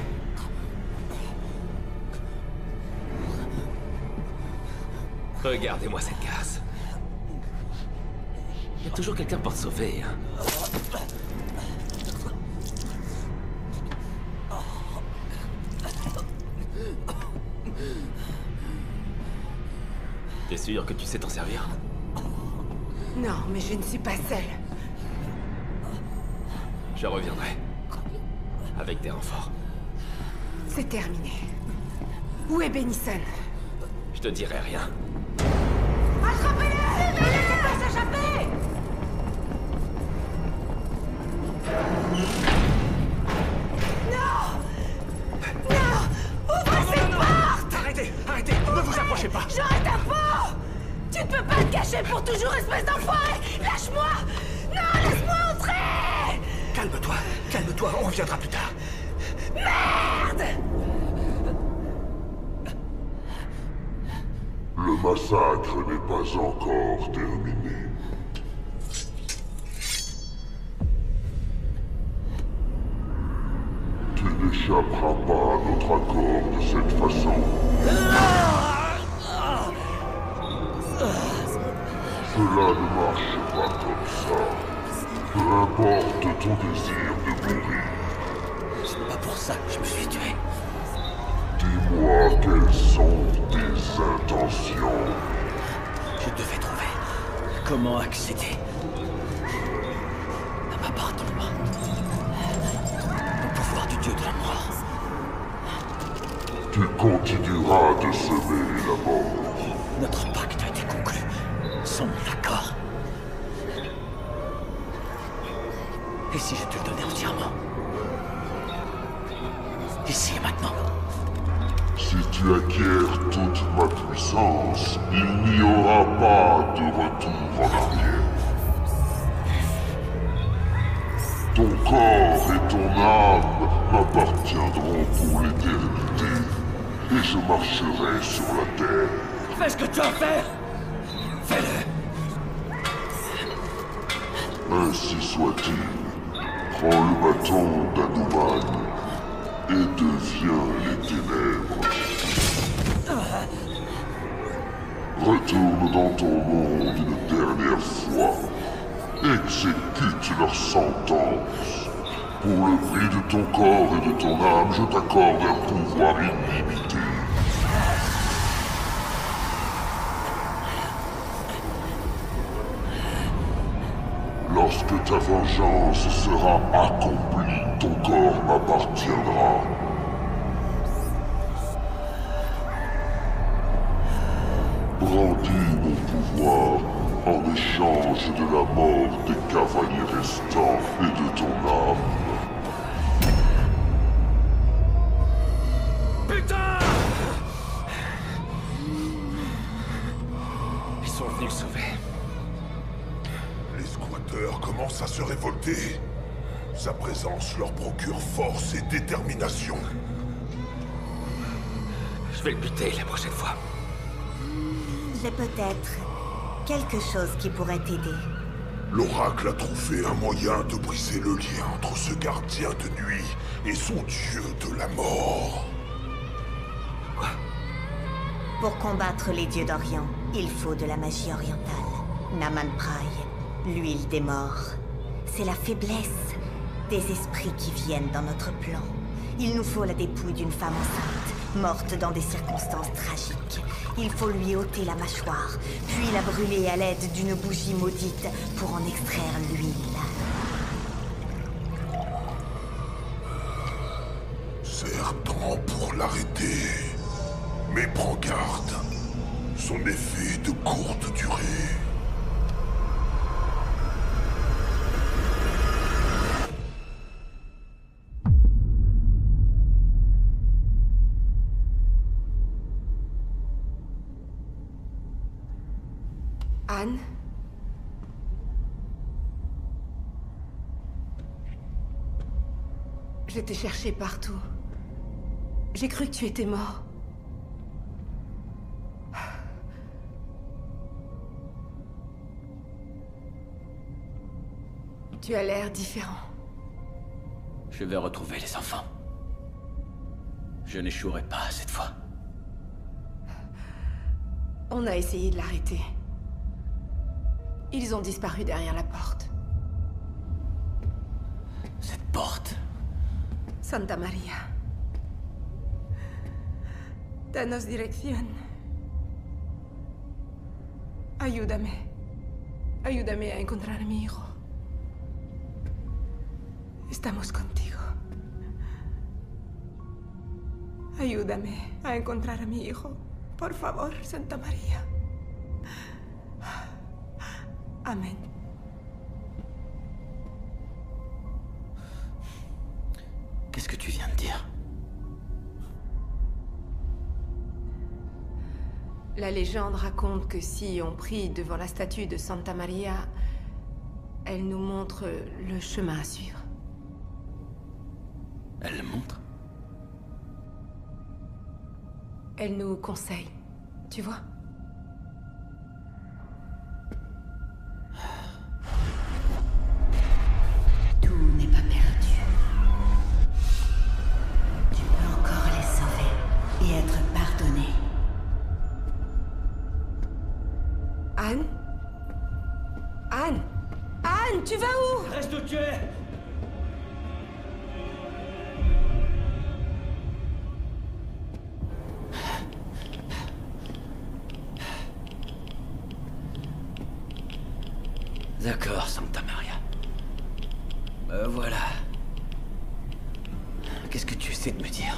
Regardez-moi cette casse. Il y a toujours quelqu'un pour te sauver, hein. T'es sûr que tu sais t'en servir? Non, mais je ne suis pas seule. Je reviendrai. Avec des renforts. C'est terminé. Où est Benison? Je te dirai rien. Attrapez-le! Ne laissez pas s'échapper! Non! Non! Ouvrez cette porte! Arrêtez! Arrêtez! Ne vous approchez pas! J'aurai ta peau! Tu ne peux pas te cacher pour toujours, espèce d'enfoiré! Lâche-moi! Non, laisse-moi entrer! Calme-toi! Calme-toi, on reviendra plus tard. Merde! Le massacre n'est pas encore terminé. Tu n'échapperas pas à notre accord de cette façon. Cela ne marche pas comme ça. Peu importe ton désir de mourir. C'est pas pour ça que je me suis tué. Dis-moi quelles sont tes intentions. Je devais trouver comment accéder à ma part en moi. Au pouvoir du dieu de la mort. Tu continueras de semer la mort. Notre pacte a été conclu. Sans mon accord. Et si je te le donnais entièrement? Ici et maintenant. Si tu acquiers toute ma puissance, il n'y aura pas de retour en arrière. Ton corps et ton âme m'appartiendront pour l'éternité, et je marcherai sur la terre. Fais ce que tu as à faire! Fais-le! Ainsi soit-il. Prends le bâton d'Anuman et deviens les ténèbres. Retourne dans ton monde une dernière fois. Exécute leur sentence. Pour le prix de ton corps et de ton âme, je t'accorde un pouvoir illimité. Lorsque ta vengeance sera accomplie, ton corps m'appartiendra. Brandis mon pouvoir en échange de la mort des cavaliers restants et de ton âme. Putain! Ils sont venus le sauver. Les squatteurs commencent à se révolter. Sa présence leur procure force et détermination. Je vais le buter la prochaine fois. J'ai peut-être quelque chose qui pourrait t'aider. L'oracle a trouvé un moyen de briser le lien entre ce gardien de nuit et son dieu de la mort. Quoi? Pour combattre les dieux d'Orient, il faut de la magie orientale. Naman Prai, l'huile des morts. C'est la faiblesse des esprits qui viennent dans notre plan. Il nous faut la dépouille d'une femme enceinte, morte dans des circonstances tragiques. Il faut lui ôter la mâchoire, puis la brûler à l'aide d'une bougie maudite pour en extraire l'huile. Certes-en pour l'arrêter. Mais prends garde. Son effet est de courte durée. Anne? Je t'ai cherché partout. J'ai cru que tu étais mort. Tu as l'air différent. Je vais retrouver les enfants. Je n'échouerai pas cette fois. On a essayé de l'arrêter. Ils ont disparu derrière la porte. Cette porte? Santa Maria. Danos dirección. Ayúdame. Ayúdame a encontrar a mi hijo. Estamos contigo. Ayúdame a encontrar a mi hijo. Por favor, Santa María. Amén. Qu'est-ce que tu viens de dire? La légende raconte que si on prie devant la statue de Santa Maria, elle nous montre le chemin à suivre. Elle le montre? Elle nous conseille, tu vois? Tout n'est pas perdu. Tu peux encore les sauver et être pardonné. Anne? Anne? Anne, tu vas où? Reste où tu es! D'accord, Santa Maria. Voilà. Qu'est-ce que tu essaies de me dire?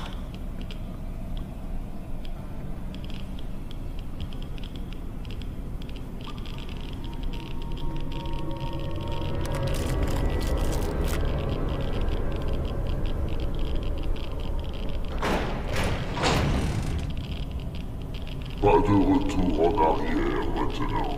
Pas de retour en arrière maintenant.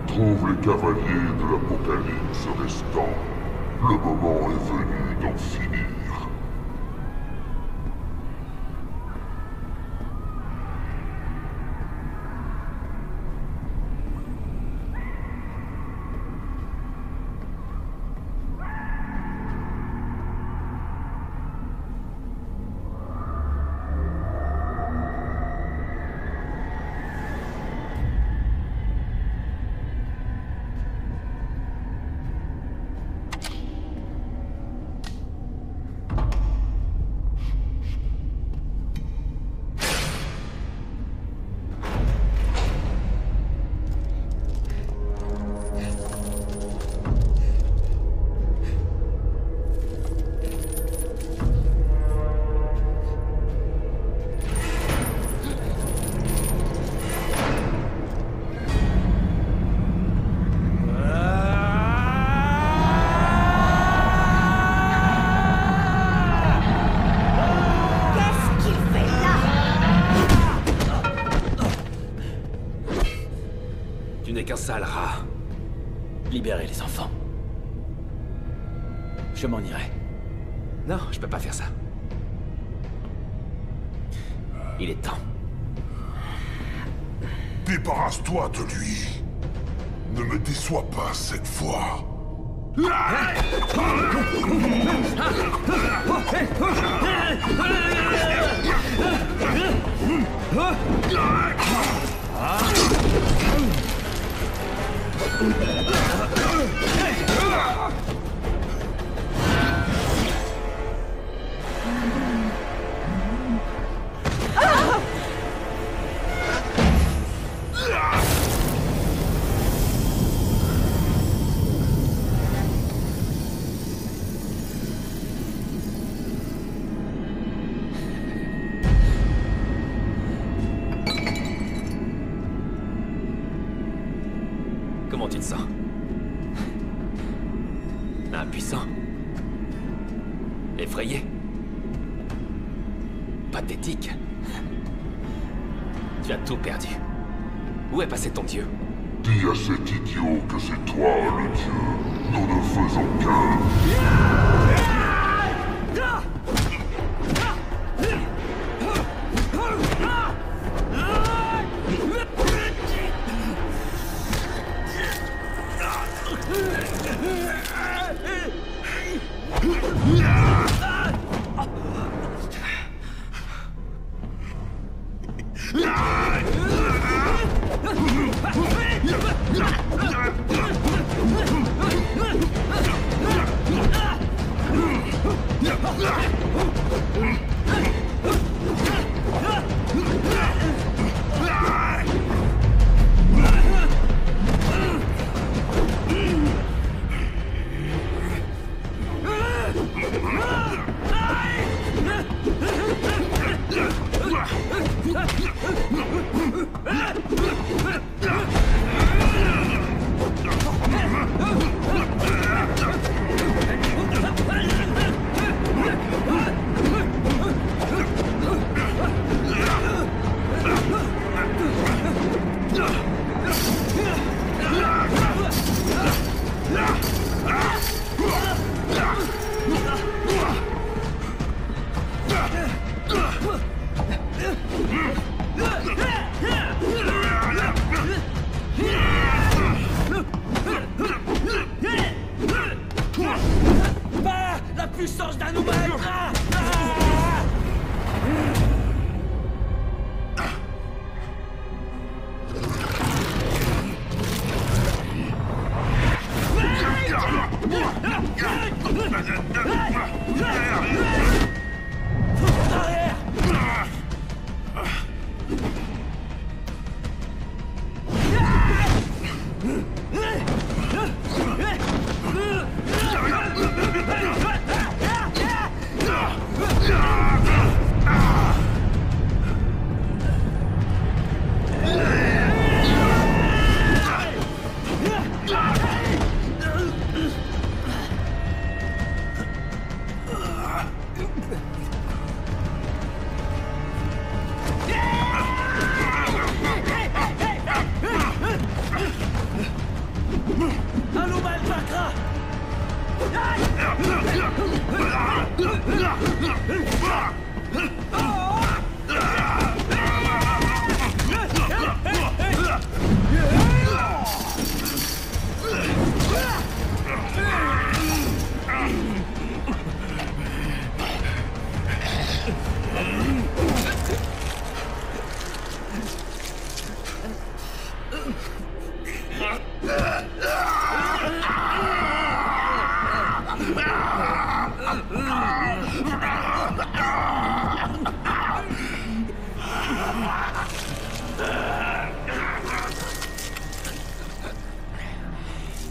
Trouve les cavaliers de l'Apocalypse restants. Le moment est venu d'en finir. Tu n'es qu'un sale rat. Libérez les enfants. Je m'en irai. Non, je peux pas faire ça. Il est temps. Débarrasse-toi de lui. Ne me déçois pas cette fois. Comment tu te sens? Impuissant? Effrayé? Pathétique? Tu as tout perdu. Où est passé ton dieu? Dis à cet idiot que c'est toi le dieu. Nous ne faisons qu'un. La puissance d'un nouvel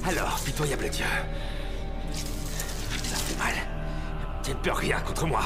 Alors, pitoyable Dieu. Ça fait mal. Tu ne peux rien contre moi.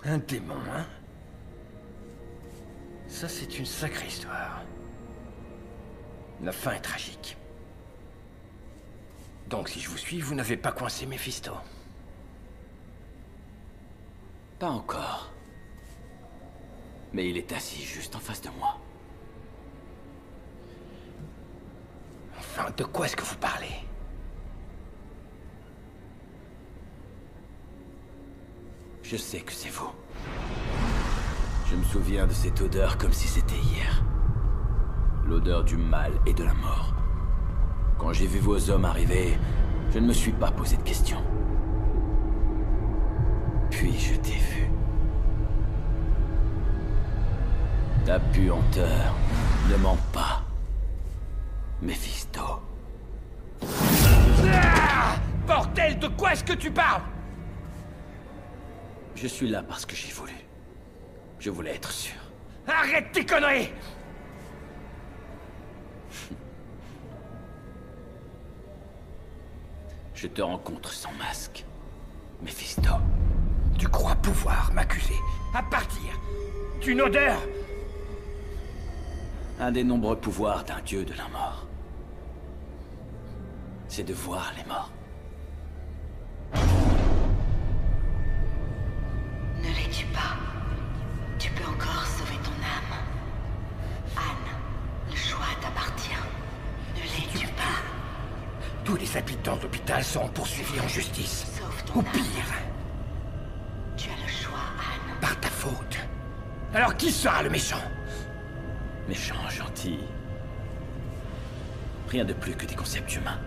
Un démon, hein? Ça, c'est une sacrée histoire. La fin est tragique. Donc, si je vous suis, vous n'avez pas coincé Mephisto. Pas encore. Mais il est assis juste en face de moi. Enfin, de quoi est-ce que vous parlez? Je sais que c'est vous. Je me souviens de cette odeur comme si c'était hier. L'odeur du mal et de la mort. Quand j'ai vu vos hommes arriver, je ne me suis pas posé de questions. Puis je t'ai vu. Ta puanteur ne ment pas. Mephisto. Ah! Bordel, de quoi est-ce que tu parles? Je suis là parce que j'ai voulu. Je voulais être sûr. Arrête tes conneries! Je te rencontre sans masque, Mephisto. Tu crois pouvoir m'accuser à partir d'une odeur? Un des nombreux pouvoirs d'un dieu de la mort. C'est de voir les morts. Ne les tue pas. Tu peux encore sauver ton âme. Anne, le choix t'appartient. Ne les tue pas. Tous les habitants de l'hôpital seront poursuivis en justice. Ou pire. Tu as le choix, Anne. Par ta faute. Alors qui sera le méchant? Méchant, gentil. Rien de plus que des concepts humains.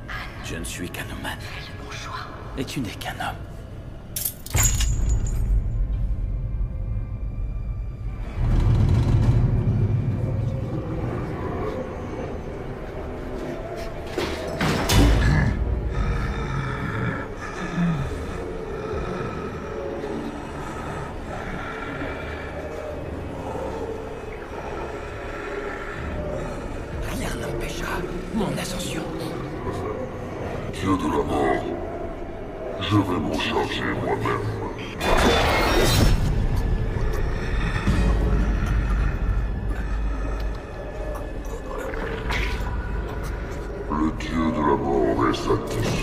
Anne, je ne suis qu'un humane. Fais le bon choix. Et tu n'es qu'un homme. Mon ascension. Dieu de la mort, je vais m'en charger moi-même.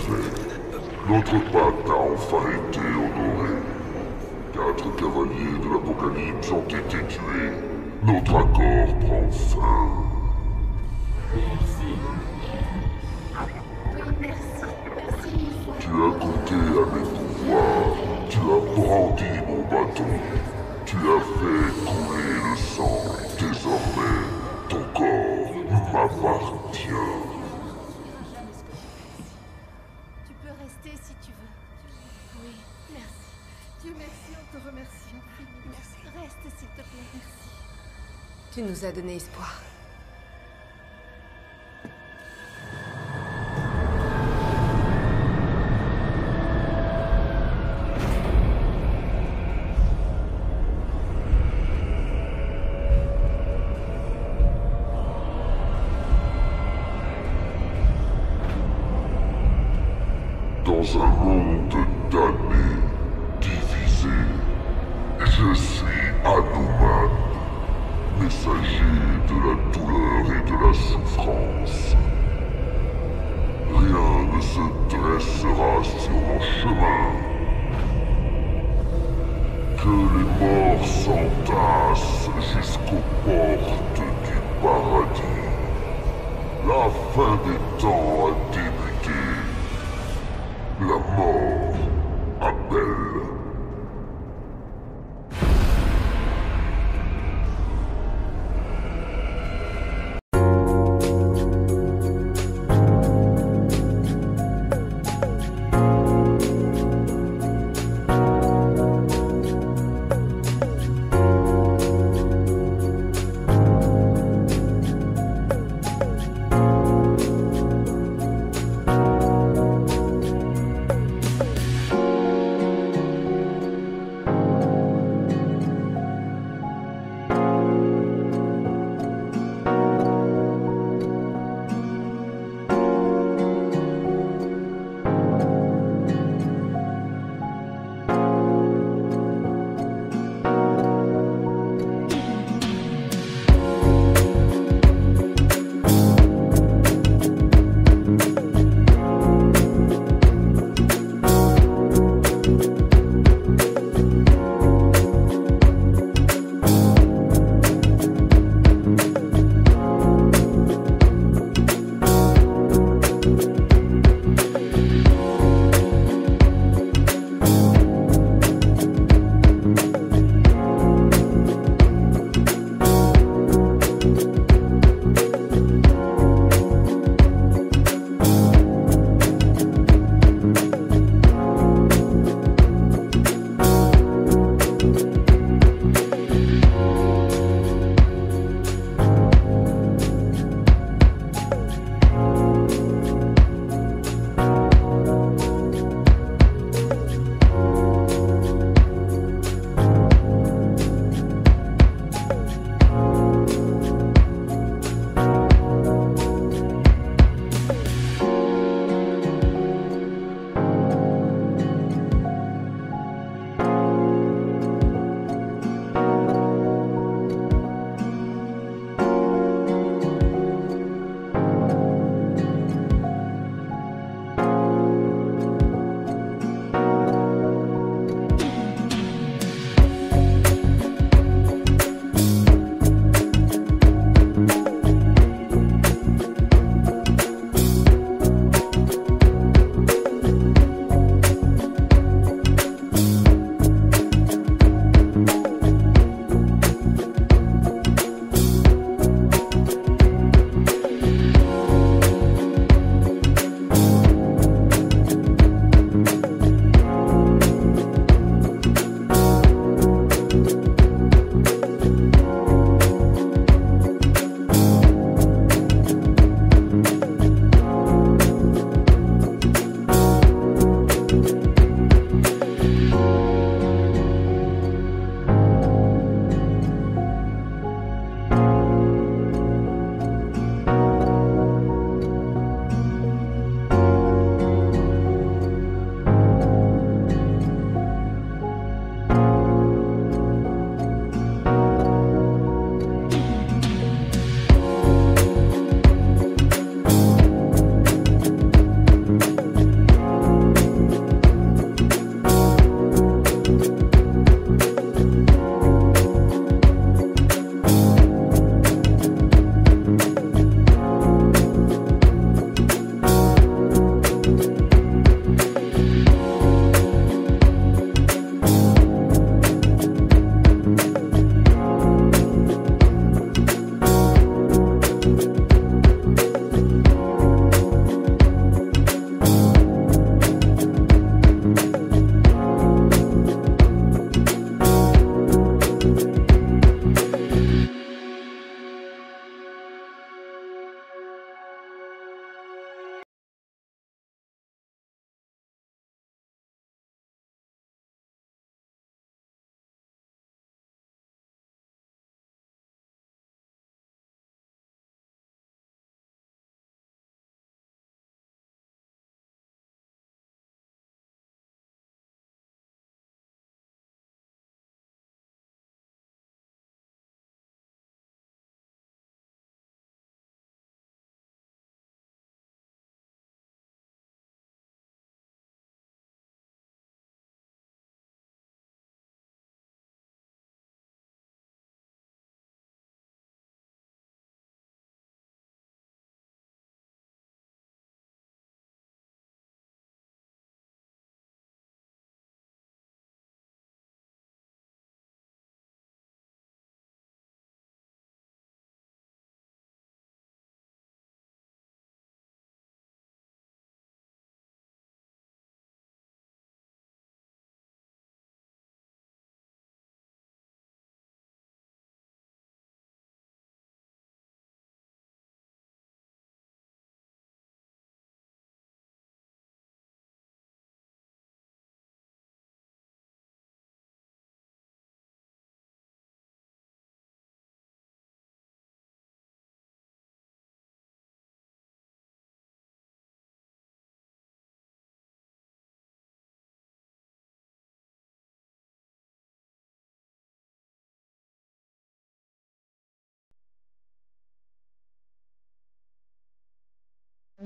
fait. Notre pacte a enfin été honoré. 4 cavaliers de l'Apocalypse ont été tués. Notre accord prend fin. Merci. Oui, merci. Merci mille fois. Tu as goûté à mes pouvoirs. Tu as brandi mon bâton. Tu as fait couler le sang. Désormais, ton corps m'appartient. Tu peux rester si tu veux. Oui, merci. Dieu merci, on te remercie infiniment. Merci. Reste s'il te plaît, merci. Tu nous as donné espoir. Dans un monde damné, divisé, je suis Hanuman, messager de la douleur et de la souffrance. Rien ne se dressera sur mon chemin. Que les morts s'entassent jusqu'aux portes du paradis. La fin des temps a débuté. La mort appelle.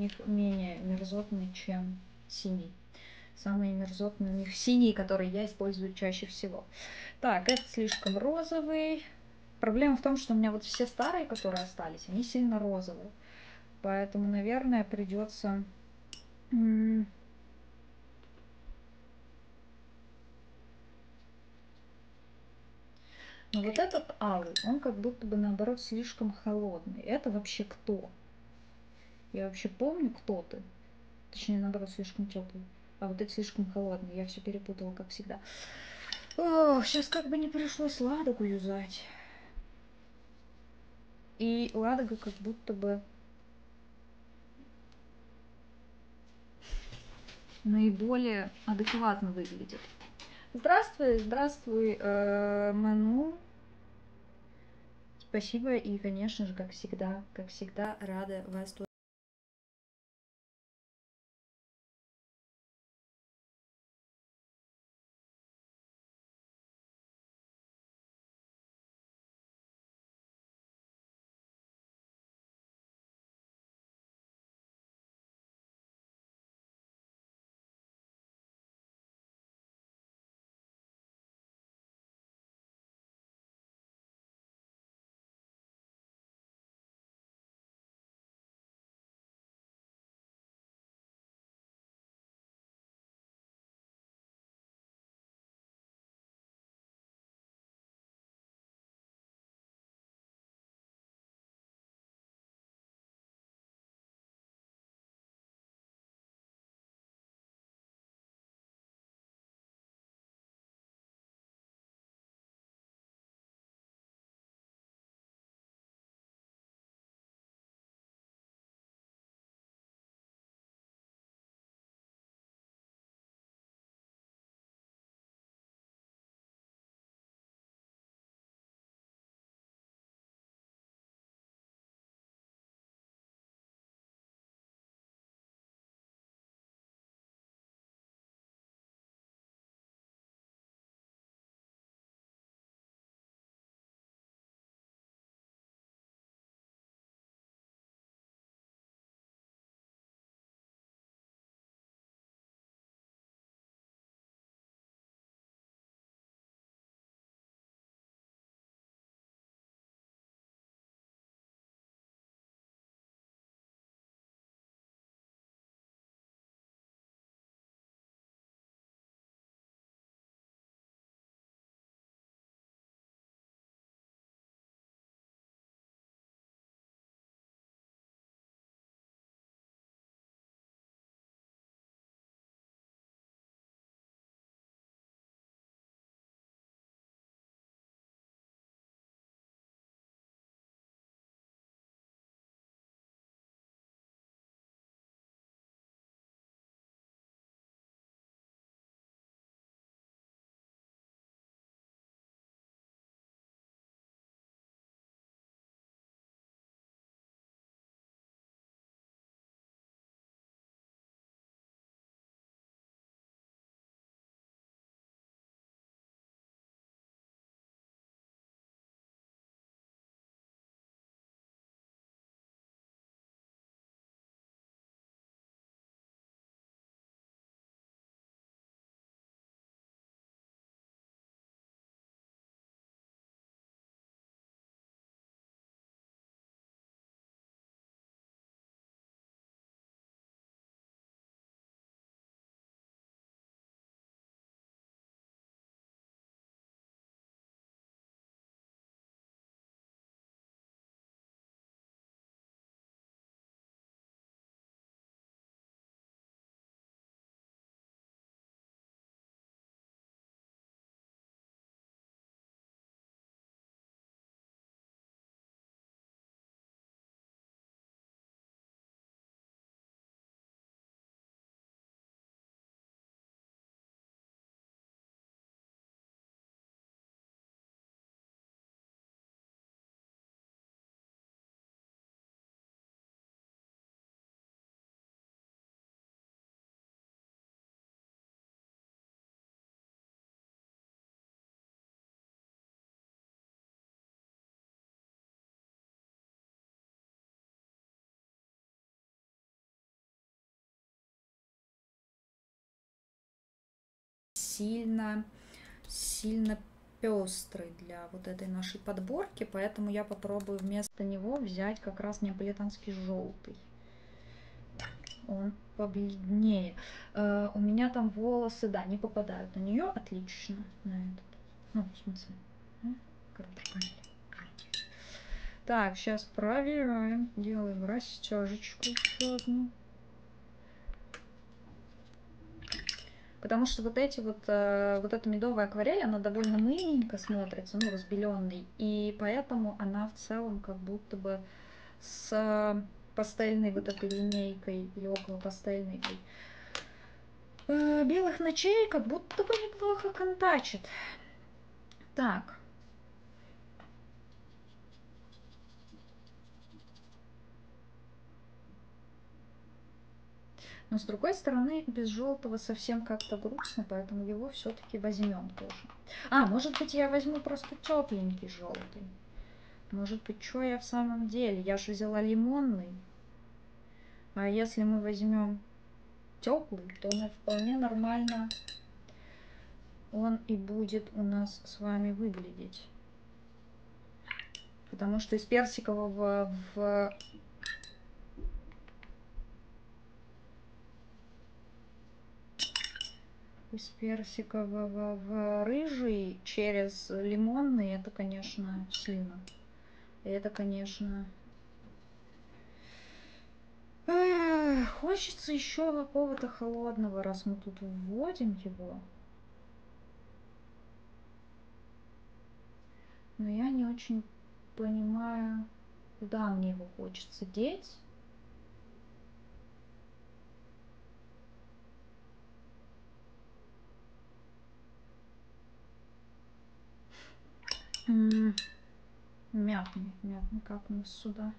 них менее мерзотный, чем синий. Самый мерзотный у них синий, который я использую чаще всего. Так, это слишком розовый. Проблема в том, что у меня вот все старые, которые остались, они сильно розовые. Поэтому, наверное, придется... Но вот этот алый, он как будто бы наоборот слишком холодный. Это вообще кто? Я вообще помню, кто ты. Точнее, наоборот, слишком теплый. А вот это слишком холодный. Я все перепутала, как всегда. Ох, сейчас как бы не пришлось Ладогу юзать. И Ладога как будто бы наиболее адекватно выглядит. Здравствуй, здравствуй, Ману. Спасибо и, конечно же, как всегда, рада вас тут. сильно пестрый для вот этой нашей подборки, поэтому я попробую вместо него взять как раз неаполитанский желтый. Он побледнее. У меня там волосы, да, не попадают на нее, отлично, на этот. Ну, в смысле, так, сейчас проверяем, делаем растяжечку еще одну. Потому что вот эти вот эта медовая акварель, она довольно мыленько смотрится, ну, разбеленный, и поэтому она в целом как будто бы с пастельной вот этой линейкой или около пастельной белых ночей как будто бы неплохо контачит. Так. Но с другой стороны, без желтого совсем как-то грустно, поэтому его все-таки возьмем тоже. А, может быть, я возьму просто тепленький желтый. Может быть, что я в самом деле? Я же взяла лимонный. А если мы возьмем теплый, то он вполне нормально он и будет у нас с вами выглядеть. Потому что из персикового в рыжий через лимонный, это, конечно, сильно. Это, конечно... Хочется еще какого-то холодного, раз мы тут вводим его. Но я не очень понимаю, куда мне его хочется деть. Мятный, как у нас сюда?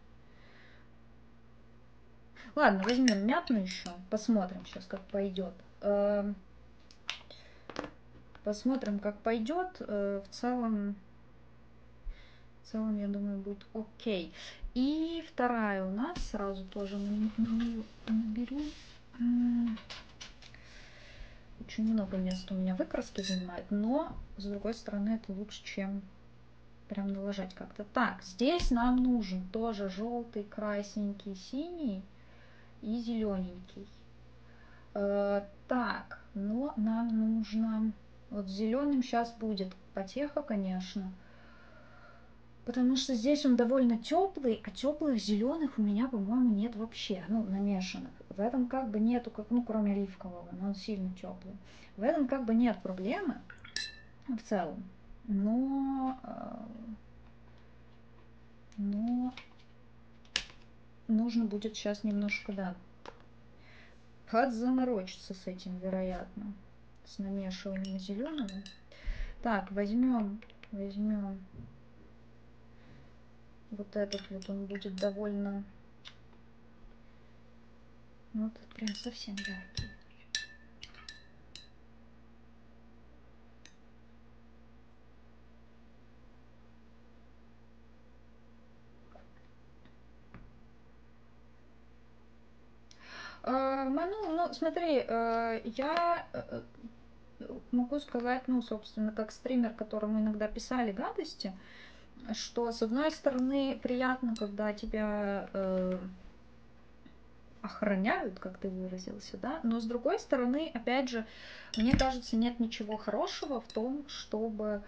Ладно, возьмем мятный еще, посмотрим сейчас, как пойдет. Посмотрим, как пойдет. В целом, я думаю, будет окей. И вторая у нас сразу тоже наберу. Очень много места у меня выкраски занимает, но с другой стороны это лучше, чем прям наложить как-то. Так, здесь нам нужен тоже желтый, красненький, синий и зелененький. Так, но нам нужно... Вот зеленым сейчас будет потеха, конечно. Потому что здесь он довольно теплый, а теплых зеленых у меня, по-моему, нет вообще. Ну, намешанных. В этом как бы нету, ну, кроме оливкового, но он сильно теплый. В этом как бы нет проблемы в целом. Но нужно будет сейчас немножко, да, подзаморочиться с этим, вероятно. С намешиванием зеленого. Так, возьмем вот этот вот, он будет довольно... Ну, вот это прям совсем яркий. Ну, смотри, я могу сказать, ну, собственно, как стример, которому иногда писали гадости, что, с одной стороны, приятно, когда тебя охраняют, как ты выразился, да, но с другой стороны, опять же, мне кажется, нет ничего хорошего в том, чтобы,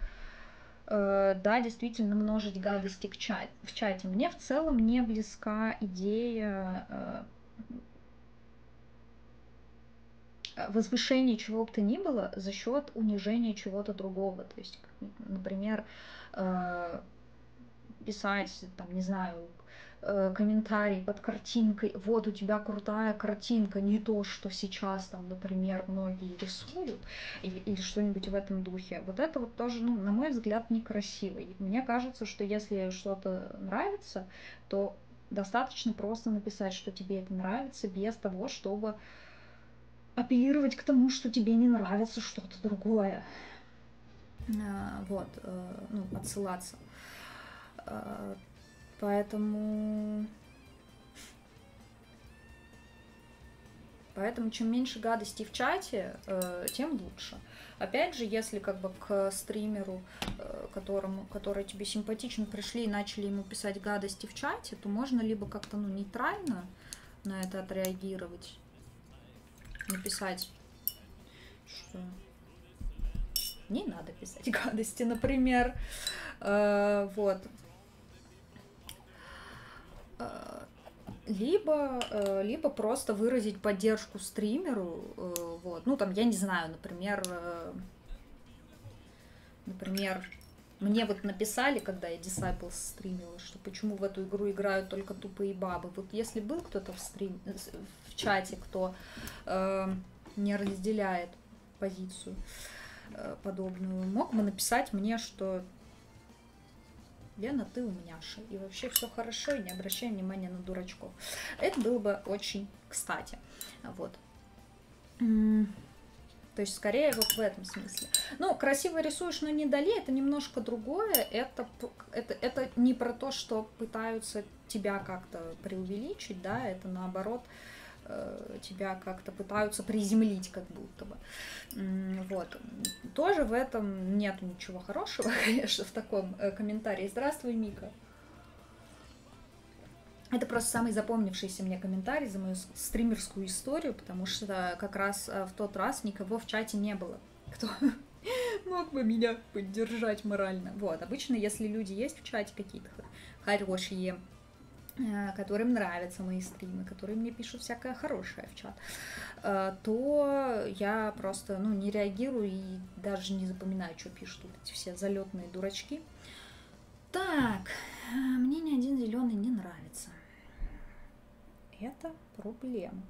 да, действительно множить гадости в чате. Мне в целом не близка идея возвышения чего бы то ни было за счет унижения чего-то другого. То есть, например, писать, там, не знаю, комментарий под картинкой, вот у тебя крутая картинка, не то, что сейчас там, например, многие рисуют, или что-нибудь в этом духе. Вот это вот тоже, ну, на мой взгляд, некрасиво. И мне кажется, что если что-то нравится, то достаточно просто написать, что тебе это нравится, без того, чтобы апеллировать к тому, что тебе не нравится что-то другое. Вот, ну, отсылаться. Поэтому Поэтому чем меньше гадостей в чате, тем лучше. Опять же, если как бы к стримеру, который тебе симпатичен, пришли и начали ему писать гадости в чате, то можно либо как-то, ну, нейтрально на это отреагировать, написать, что не надо писать гадости, например, вот. Либо просто выразить поддержку стримеру, вот, ну, там, я не знаю, например, мне вот написали, когда я Disciples стримила, что почему в эту игру играют только тупые бабы. Вот если был кто-то в чате, кто не разделяет позицию подобную, мог бы написать мне, что Лена, ты умняша, и вообще все хорошо, и не обращай внимания на дурачков. Это было бы очень кстати. Вот. То есть, скорее, вот в этом смысле. Ну, красиво рисуешь, но не дали, это немножко другое. Это не про то, что пытаются тебя как-то преувеличить, да, это наоборот, тебя как-то пытаются приземлить, как будто бы. Вот. Тоже в этом нету ничего хорошего, конечно, в таком комментарии. Здравствуй, Мика. Это просто самый запомнившийся мне комментарий за мою стримерскую историю, потому что как раз в тот раз никого в чате не было, кто мог бы меня поддержать морально. Вот. Обычно, если люди есть в чате какие-то хорошие, которым нравятся мои стримы, которые мне пишут всякое хорошее в чат, то я просто, ну, не реагирую и даже не запоминаю, что пишут тут эти все залетные дурачки. Так, мне ни один зеленый не нравится. Это проблема.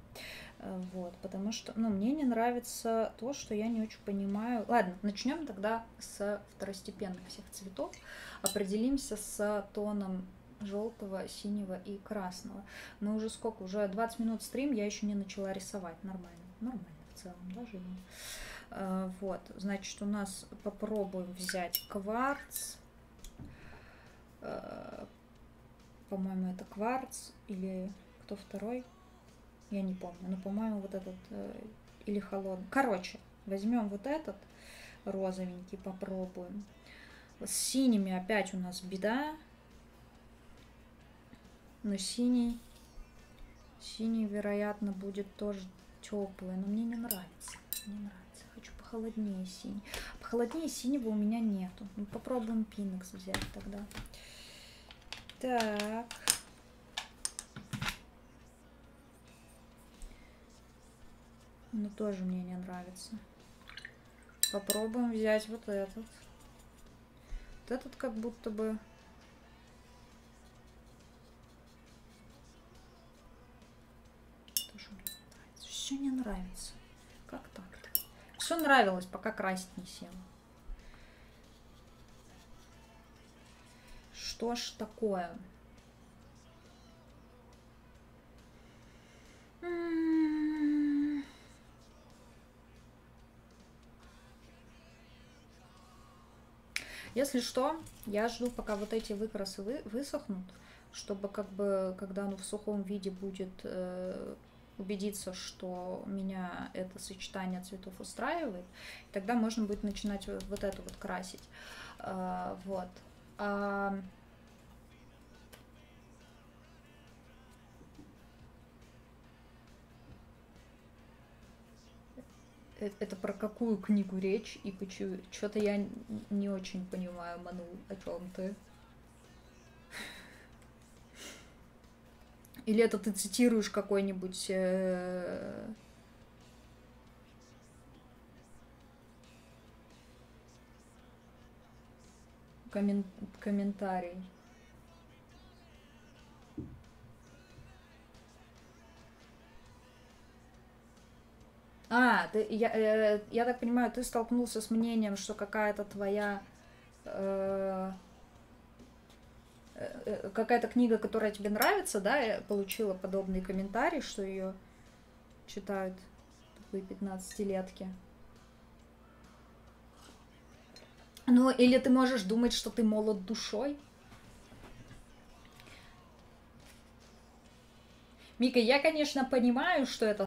Вот, потому что, ну, мне не нравится то, что я не очень понимаю. Ладно, начнем тогда с второстепенных всех цветов. Определимся с тоном желтого, синего и красного. Мы уже сколько? Уже 20 минут стрим, я еще не начала рисовать. Нормально. Нормально в целом, да, живем. Вот, значит, у нас попробуем взять кварц. По-моему, это кварц или кто второй? Я не помню. Но, по-моему, вот этот или холодный. Короче, возьмем вот этот розовенький, попробуем. С синими опять у нас беда. Но синий, вероятно, будет тоже теплый, но мне не нравится. Не нравится. Хочу похолоднее синий. Похолоднее синего у меня нету. Ну, попробуем пинекс взять тогда. Так. Но тоже мне не нравится. Попробуем взять вот этот. Вот этот как будто бы... Все не нравится. Как так-то? Все нравилось, пока красить не села. Что ж такое? Если что, я жду, пока вот эти выкрасы высохнут, чтобы как бы, когда оно в сухом виде будет... убедиться, что меня это сочетание цветов устраивает, и тогда можно будет начинать вот это вот красить. Вот. Это про какую книгу речь и почему? Что-то я не очень понимаю, Ману, о чем ты. Или это ты цитируешь какой-нибудь комментарий? Я так понимаю, ты столкнулся с мнением, что какая-то твоя... какая-то книга, которая тебе нравится, да, я получила подобный комментарий, что ее читают такие 15-летки. Ну, или ты можешь думать, что ты молод душой. Мика, я, конечно, понимаю, что это